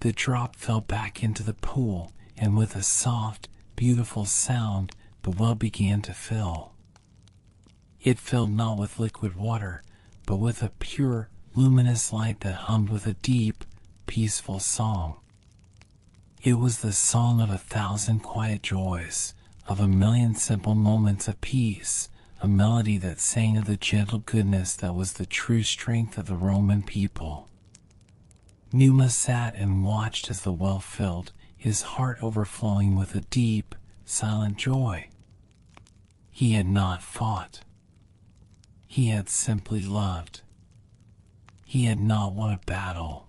Speaker 1: The drop fell back into the pool, and with a soft, beautiful sound, the well began to fill. It filled not with liquid water, but with a pure, luminous light that hummed with a deep, peaceful song. It was the song of 1,000 quiet joys, of 1,000,000 simple moments of peace, a melody that sang of the gentle goodness that was the true strength of the Roman people. Numa sat and watched as the well filled, his heart overflowing with a deep, silent joy. He had not fought. He had simply loved. He had not won a battle.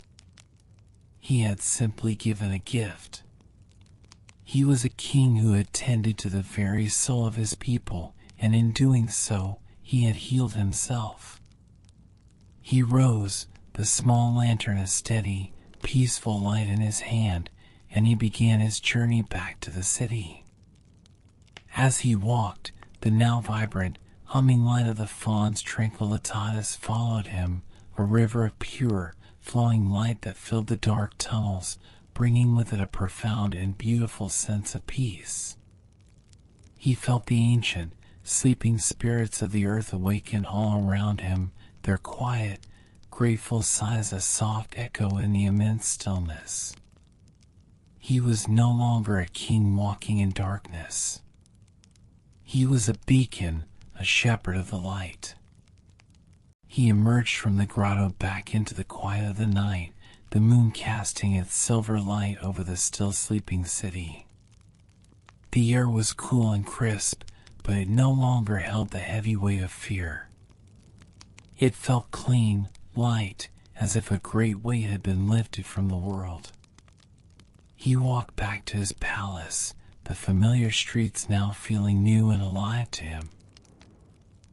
Speaker 1: He had simply given a gift. He was a king who had tended to the very soul of his people, and in doing so, he had healed himself. He rose, the small lantern a steady, peaceful light in his hand, and he began his journey back to the city. As he walked, the now vibrant, humming light of the Fons Tranquillitatis followed him, a river of pure, flowing light that filled the dark tunnels, bringing with it a profound and beautiful sense of peace. He felt the ancient, sleeping spirits of the earth awaken all around him, their quiet, grateful sighs a soft echo in the immense stillness. He was no longer a king walking in darkness. He was a beacon, a shepherd of the light. He emerged from the grotto back into the quiet of the night, the moon casting its silver light over the still sleeping city. The air was cool and crisp, but it no longer held the heavy weight of fear. It felt clean, light, as if a great weight had been lifted from the world. He walked back to his palace, the familiar streets now feeling new and alive to him.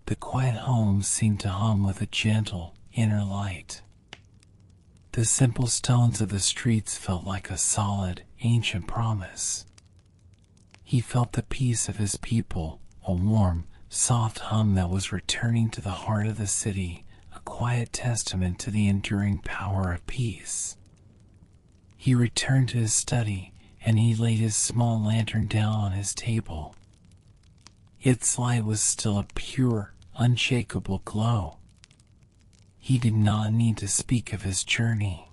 Speaker 1: The quiet home seemed to hum with a gentle, inner light. The simple stones of the streets felt like a solid, ancient promise. He felt the peace of his people, a warm, soft hum that was returning to the heart of the city, a quiet testament to the enduring power of peace. He returned to his study, and he laid his small lantern down on his table. Its light was still a pure, unshakable glow. He did not need to speak of his journey.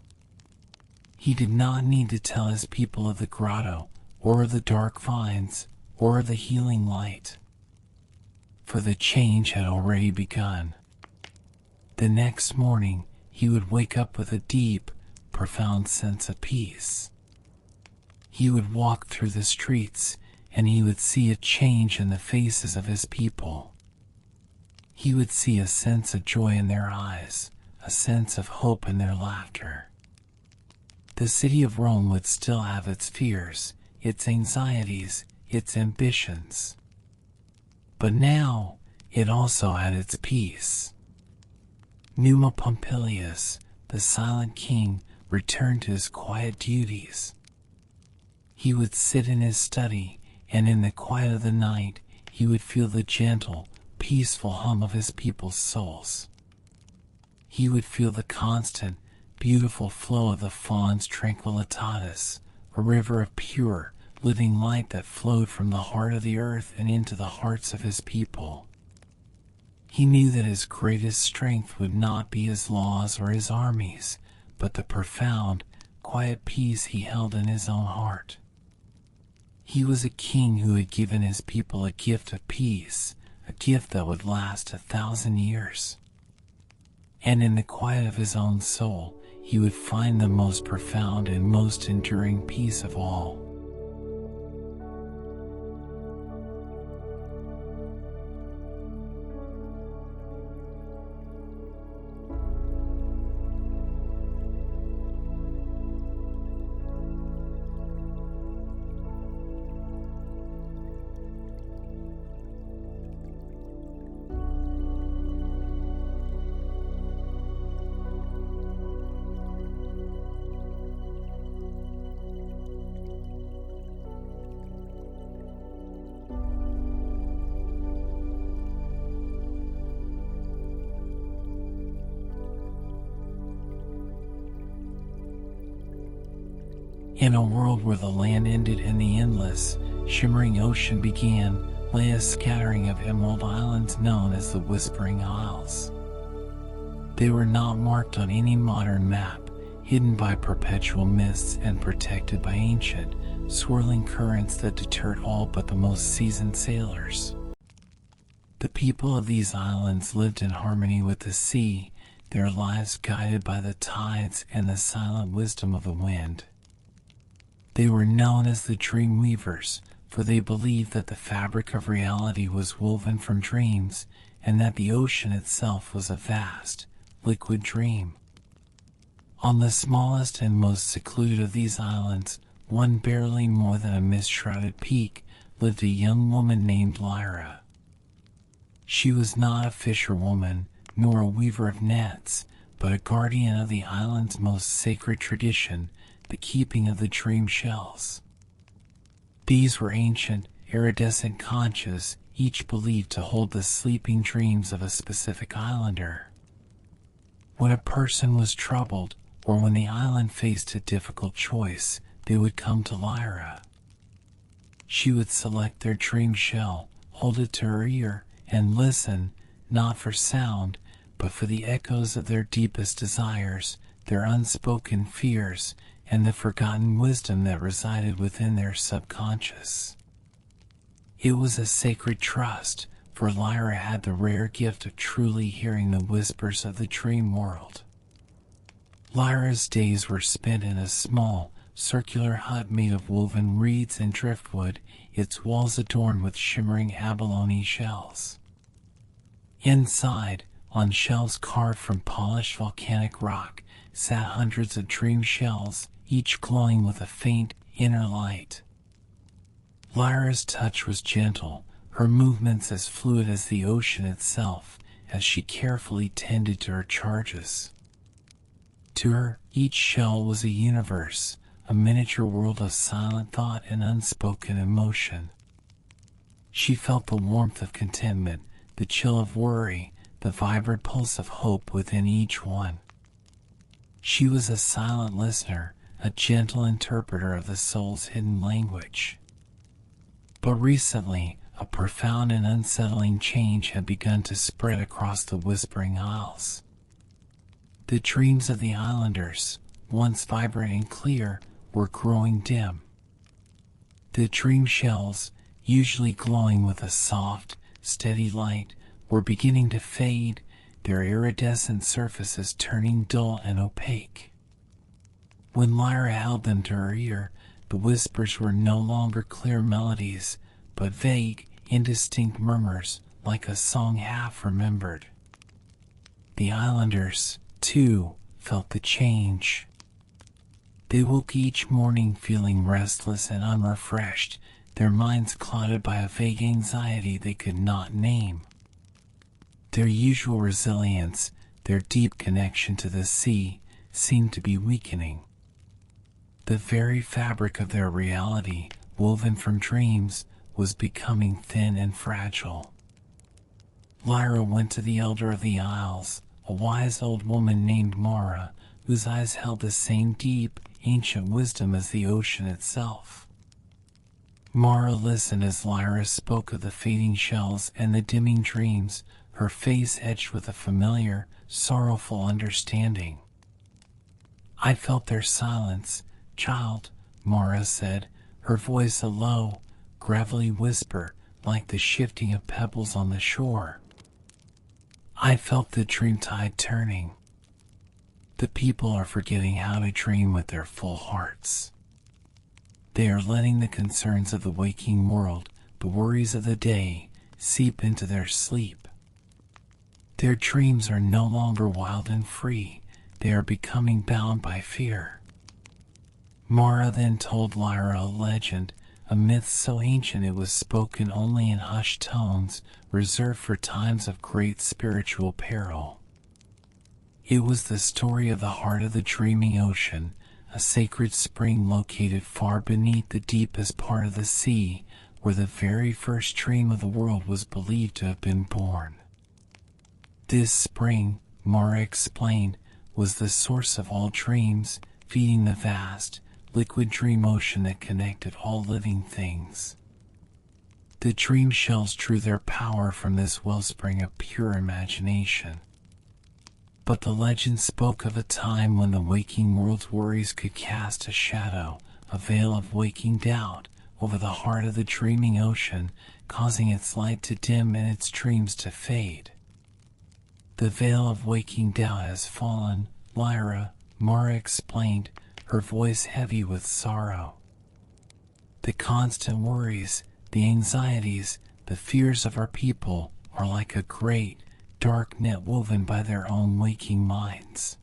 Speaker 1: He did not need to tell his people of the grotto, or of the dark vines, or of the healing light. For the change had already begun. The next morning, he would wake up with a deep, profound sense of peace. He would walk through the streets, and he would see a change in the faces of his people. He would see a sense of joy in their eyes, a sense of hope in their laughter. The city of Rome would still have its fears, its anxieties, its ambitions. But now, it also had its peace. Numa Pompilius, the silent king, returned to his quiet duties. He would sit in his study, and in the quiet of the night, he would feel the gentle, peaceful hum of his people's souls. He would feel the constant, beautiful flow of the Fons Tranquillitatis, a river of pure, living light that flowed from the heart of the earth and into the hearts of his people. He knew that his greatest strength would not be his laws or his armies, but the profound, quiet peace he held in his own heart. He was a king who had given his people a gift of peace, a gift that would last 1,000 years. And in the quiet of his own soul, he would find the most profound and most enduring peace of all. In a world where the land ended and the endless, shimmering ocean began, lay a scattering of emerald islands known as the Whispering Isles. They were not marked on any modern map, hidden by perpetual mists and protected by ancient, swirling currents that deterred all but the most seasoned sailors. The people of these islands lived in harmony with the sea, their lives guided by the tides and the silent wisdom of the wind. They were known as the Dream Weavers, for they believed that the fabric of reality was woven from dreams, and that the ocean itself was a vast, liquid dream. On the smallest and most secluded of these islands, one barely more than a mist-shrouded peak, lived a young woman named Lyra. She was not a fisherwoman, nor a weaver of nets, but a guardian of the island's most sacred tradition, the keeping of the dream shells. These were ancient, iridescent conches, each believed to hold the sleeping dreams of a specific islander. When a person was troubled, or when the island faced a difficult choice, they would come to Lyra. She would select their dream shell, hold it to her ear, and listen, not for sound, but for the echoes of their deepest desires, their unspoken fears, and the forgotten wisdom that resided within their subconscious. It was a sacred trust, for Lyra had the rare gift of truly hearing the whispers of the dream world. Lyra's days were spent in a small, circular hut made of woven reeds and driftwood, its walls adorned with shimmering abalone shells. Inside, on shelves carved from polished volcanic rock, sat hundreds of dream shells, each glowing with a faint, inner light. Lyra's touch was gentle, her movements as fluid as the ocean itself, as she carefully tended to her charges. To her, each shell was a universe, a miniature world of silent thought and unspoken emotion. She felt the warmth of contentment, the chill of worry, the vibrant pulse of hope within each one. She was a silent listener, a gentle interpreter of the soul's hidden language. But recently, a profound and unsettling change had begun to spread across the Whispering Isles. The dreams of the islanders, once vibrant and clear, were growing dim. The dream shells, usually glowing with a soft, steady light, were beginning to fade, their iridescent surfaces turning dull and opaque. When Lyra held them to her ear, the whispers were no longer clear melodies, but vague, indistinct murmurs, like a song half remembered. The islanders, too, felt the change. They woke each morning feeling restless and unrefreshed, their minds clouded by a vague anxiety they could not name. Their usual resilience, their deep connection to the sea, seemed to be weakening. The very fabric of their reality, woven from dreams, was becoming thin and fragile. Lyra went to the elder of the Isles, a wise old woman named Mara, whose eyes held the same deep, ancient wisdom as the ocean itself. Mara listened as Lyra spoke of the fading shells and the dimming dreams, her face etched with a familiar, sorrowful understanding. "I felt their silence, child," Mara said, her voice a low, gravelly whisper like the shifting of pebbles on the shore. "I felt the dream tide turning. The people are forgetting how to dream with their full hearts. They are letting the concerns of the waking world, the worries of the day, seep into their sleep. Their dreams are no longer wild and free, they are becoming bound by fear." Mara then told Lyra a legend, a myth so ancient it was spoken only in hushed tones, reserved for times of great spiritual peril. It was the story of the heart of the dreaming ocean, a sacred spring located far beneath the deepest part of the sea, where the very first dream of the world was believed to have been born. This spring, Mara explained, was the source of all dreams, feeding the vast, liquid dream ocean that connected all living things. The dream shells drew their power from this wellspring of pure imagination. But the legend spoke of a time when the waking world's worries could cast a shadow, a veil of waking doubt, over the heart of the dreaming ocean, causing its light to dim and its dreams to fade. The veil of waking doubt has fallen, Lyra, Mara explained, her voice heavy with sorrow. The constant worries, the anxieties, the fears of our people are like a great, dark net woven by their own waking minds.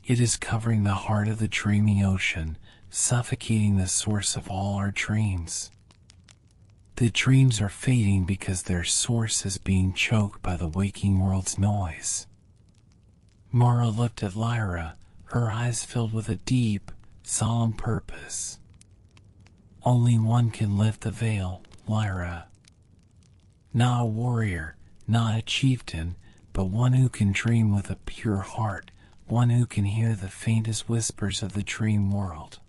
Speaker 1: It is covering the heart of the dreaming ocean, suffocating the source of all our dreams. The dreams are fading because their source is being choked by the waking world's noise. Mara looked at Lyra, her eyes filled with a deep, solemn purpose. Only one can lift the veil, Lyra. Not a warrior, not a chieftain, but one who can dream with a pure heart, one who can hear the faintest whispers of the dream world.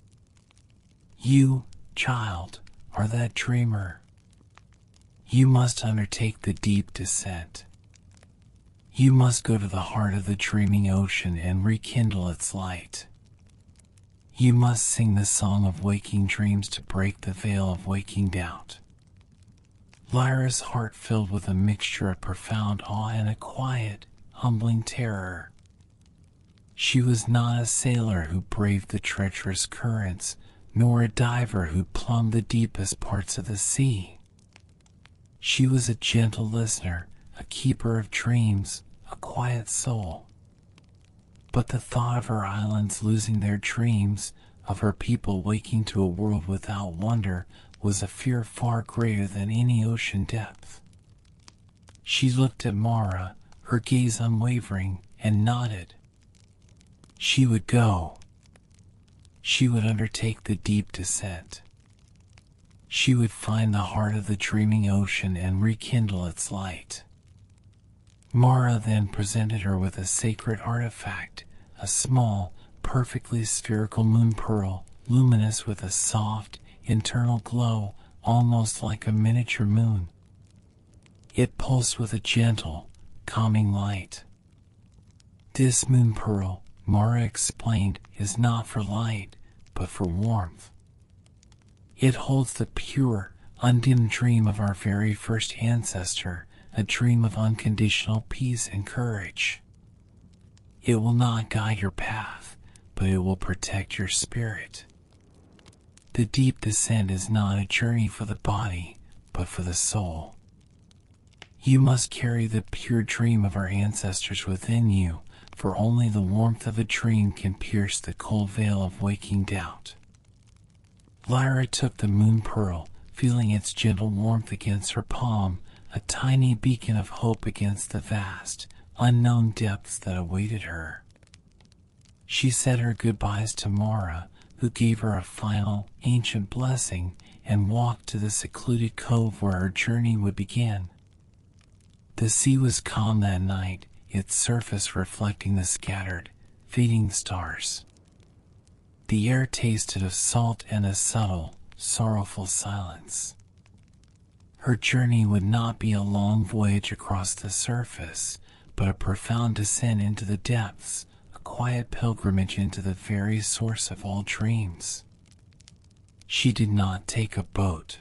Speaker 1: You, child, are that dreamer. You must undertake the deep descent. You must go to the heart of the dreaming ocean and rekindle its light. You must sing the song of waking dreams to break the veil of waking doubt. Lyra's heart filled with a mixture of profound awe and a quiet, humbling terror. She was not a sailor who braved the treacherous currents, nor a diver who plumbed the deepest parts of the sea. She was a gentle listener, a keeper of dreams, a quiet soul. But the thought of her islands losing their dreams, of her people waking to a world without wonder, was a fear far greater than any ocean depth. She looked at Mara, her gaze unwavering, and nodded. She would go. She would undertake the deep descent. She would find the heart of the dreaming ocean and rekindle its light. Mara then presented her with a sacred artifact, a small, perfectly spherical moon pearl, luminous with a soft, internal glow, almost like a miniature moon. It pulsed with a gentle, calming light. This moon pearl, Mara explained, is not for light, but for warmth. It holds the pure, undimmed dream of our very first ancestor, a dream of unconditional peace and courage. It will not guide your path, but it will protect your spirit. The deep descent is not a journey for the body, but for the soul. You must carry the pure dream of our ancestors within you, for only the warmth of a dream can pierce the cold veil of waking doubt. Lyra took the moon pearl, feeling its gentle warmth against her palm, a tiny beacon of hope against the vast, unknown depths that awaited her. She said her goodbyes to Mara, who gave her a final, ancient blessing, and walked to the secluded cove where her journey would begin. The sea was calm that night, its surface reflecting the scattered, fading stars. The air tasted of salt and a subtle, sorrowful silence. Her journey would not be a long voyage across the surface, but a profound descent into the depths, a quiet pilgrimage into the very source of all dreams. She did not take a boat.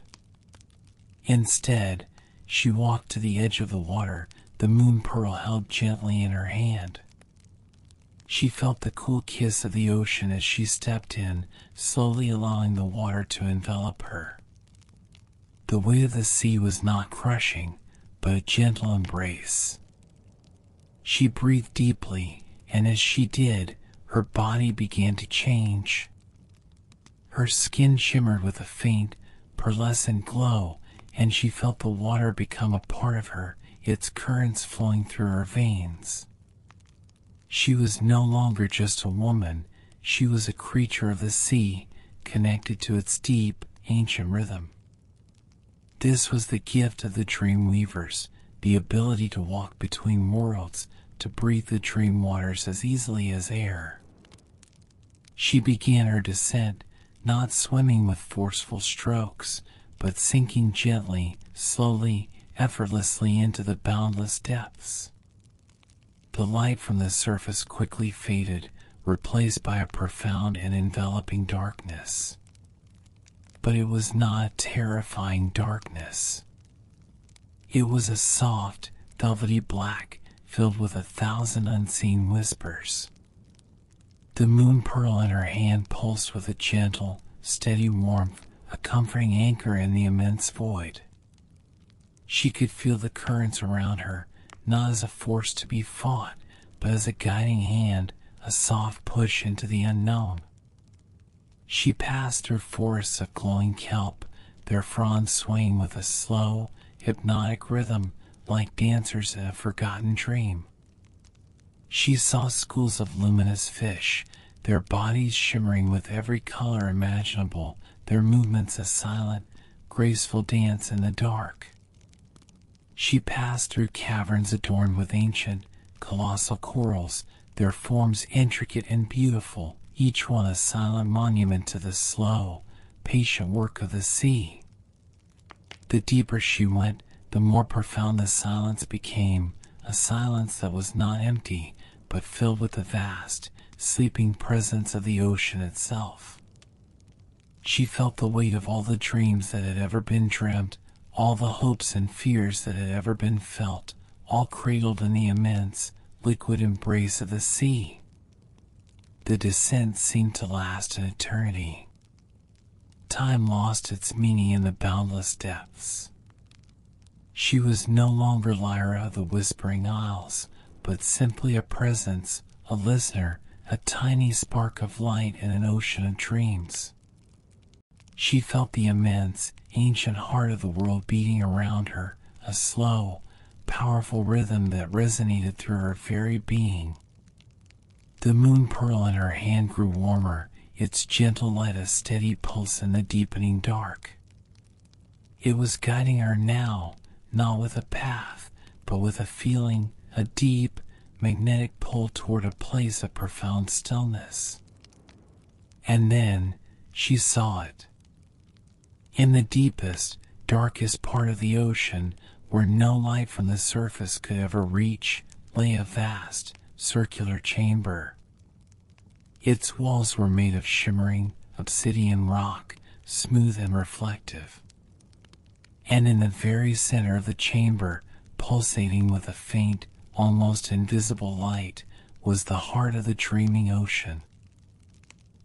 Speaker 1: Instead, she walked to the edge of the water, the moon pearl held gently in her hand. She felt the cool kiss of the ocean as she stepped in, slowly allowing the water to envelop her. The weight of the sea was not crushing, but a gentle embrace. She breathed deeply, and as she did, her body began to change. Her skin shimmered with a faint, pearlescent glow, and she felt the water become a part of her, its currents flowing through her veins. She was no longer just a woman, she was a creature of the sea, connected to its deep, ancient rhythm. This was the gift of the dream weavers, the ability to walk between worlds, to breathe the dream waters as easily as air. She began her descent, not swimming with forceful strokes, but sinking gently, slowly, effortlessly into the boundless depths. The light from the surface quickly faded, replaced by a profound and enveloping darkness. But it was not a terrifying darkness. It was a soft, velvety black, filled with 1,000 unseen whispers. The moon pearl in her hand pulsed with a gentle, steady warmth, a comforting anchor in the immense void. She could feel the currents around her, not as a force to be fought, but as a guiding hand, a soft push into the unknown. She passed through forests of glowing kelp, their fronds swaying with a slow, hypnotic rhythm, like dancers in a forgotten dream. She saw schools of luminous fish, their bodies shimmering with every color imaginable, their movements a silent, graceful dance in the dark. She passed through caverns adorned with ancient, colossal corals, their forms intricate and beautiful, each one a silent monument to the slow, patient work of the sea. The deeper she went, the more profound the silence became, a silence that was not empty, but filled with the vast, sleeping presence of the ocean itself. She felt the weight of all the dreams that had ever been dreamt, all the hopes and fears that had ever been felt, all cradled in the immense, liquid embrace of the sea. The descent seemed to last an eternity. Time lost its meaning in the boundless depths. She was no longer Lyra of the Whispering Isles, but simply a presence, a listener, a tiny spark of light in an ocean of dreams. She felt the immense, ancient heart of the world beating around her, a slow, powerful rhythm that resonated through her very being. The moon pearl in her hand grew warmer, its gentle light a steady pulse in the deepening dark. It was guiding her now, not with a path, but with a feeling, a deep, magnetic pull toward a place of profound stillness. And then she saw it. In the deepest, darkest part of the ocean, where no light from the surface could ever reach, lay a vast, circular chamber. Its walls were made of shimmering, obsidian rock, smooth and reflective. And in the very center of the chamber, pulsating with a faint, almost invisible light, was the heart of the dreaming ocean.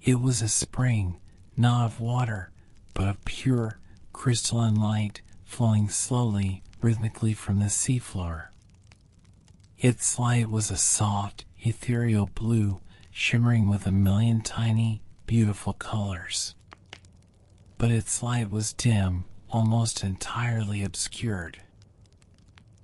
Speaker 1: It was a spring, not of water, but of pure, crystalline light, flowing slowly, rhythmically from the seafloor. Its light was a soft, ethereal blue, shimmering with a million tiny, beautiful colors. But its light was dim, almost entirely obscured.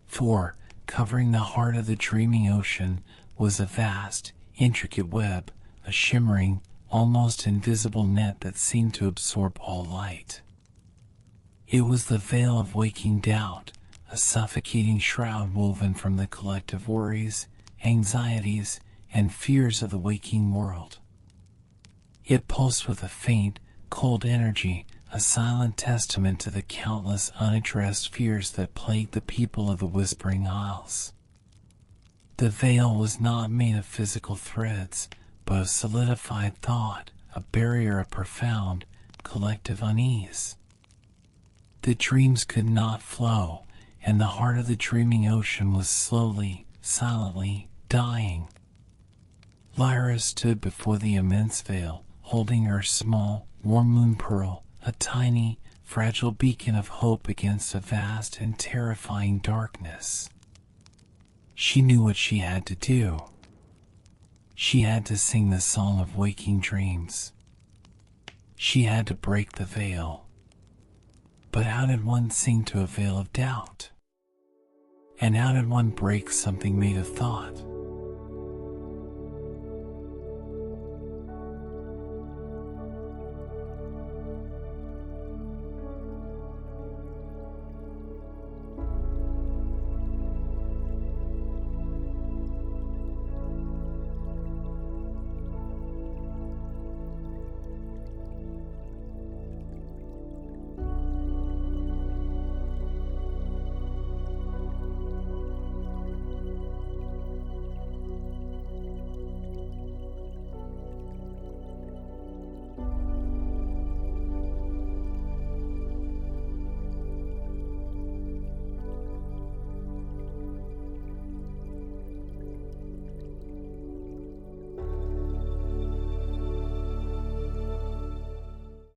Speaker 1: For, covering the heart of the dreaming ocean, was a vast, intricate web, a shimmering, almost invisible net that seemed to absorb all light. It was the veil of waking doubt, a suffocating shroud woven from the collective worries, anxieties, and fears of the waking world. It pulsed with a faint, cold energy, a silent testament to the countless unaddressed fears that plagued the people of the Whispering Isles. The veil was not made of physical threads, but of solidified thought, a barrier of profound, collective unease. The dreams could not flow, and the heart of the dreaming ocean was slowly, silently dying. Lyra stood before the immense veil, holding her small, warm moon pearl, a tiny, fragile beacon of hope against a vast and terrifying darkness. She knew what she had to do. She had to sing the song of waking dreams. She had to break the veil. But how did one sing to a veil of doubt? And how did one break something made of thought?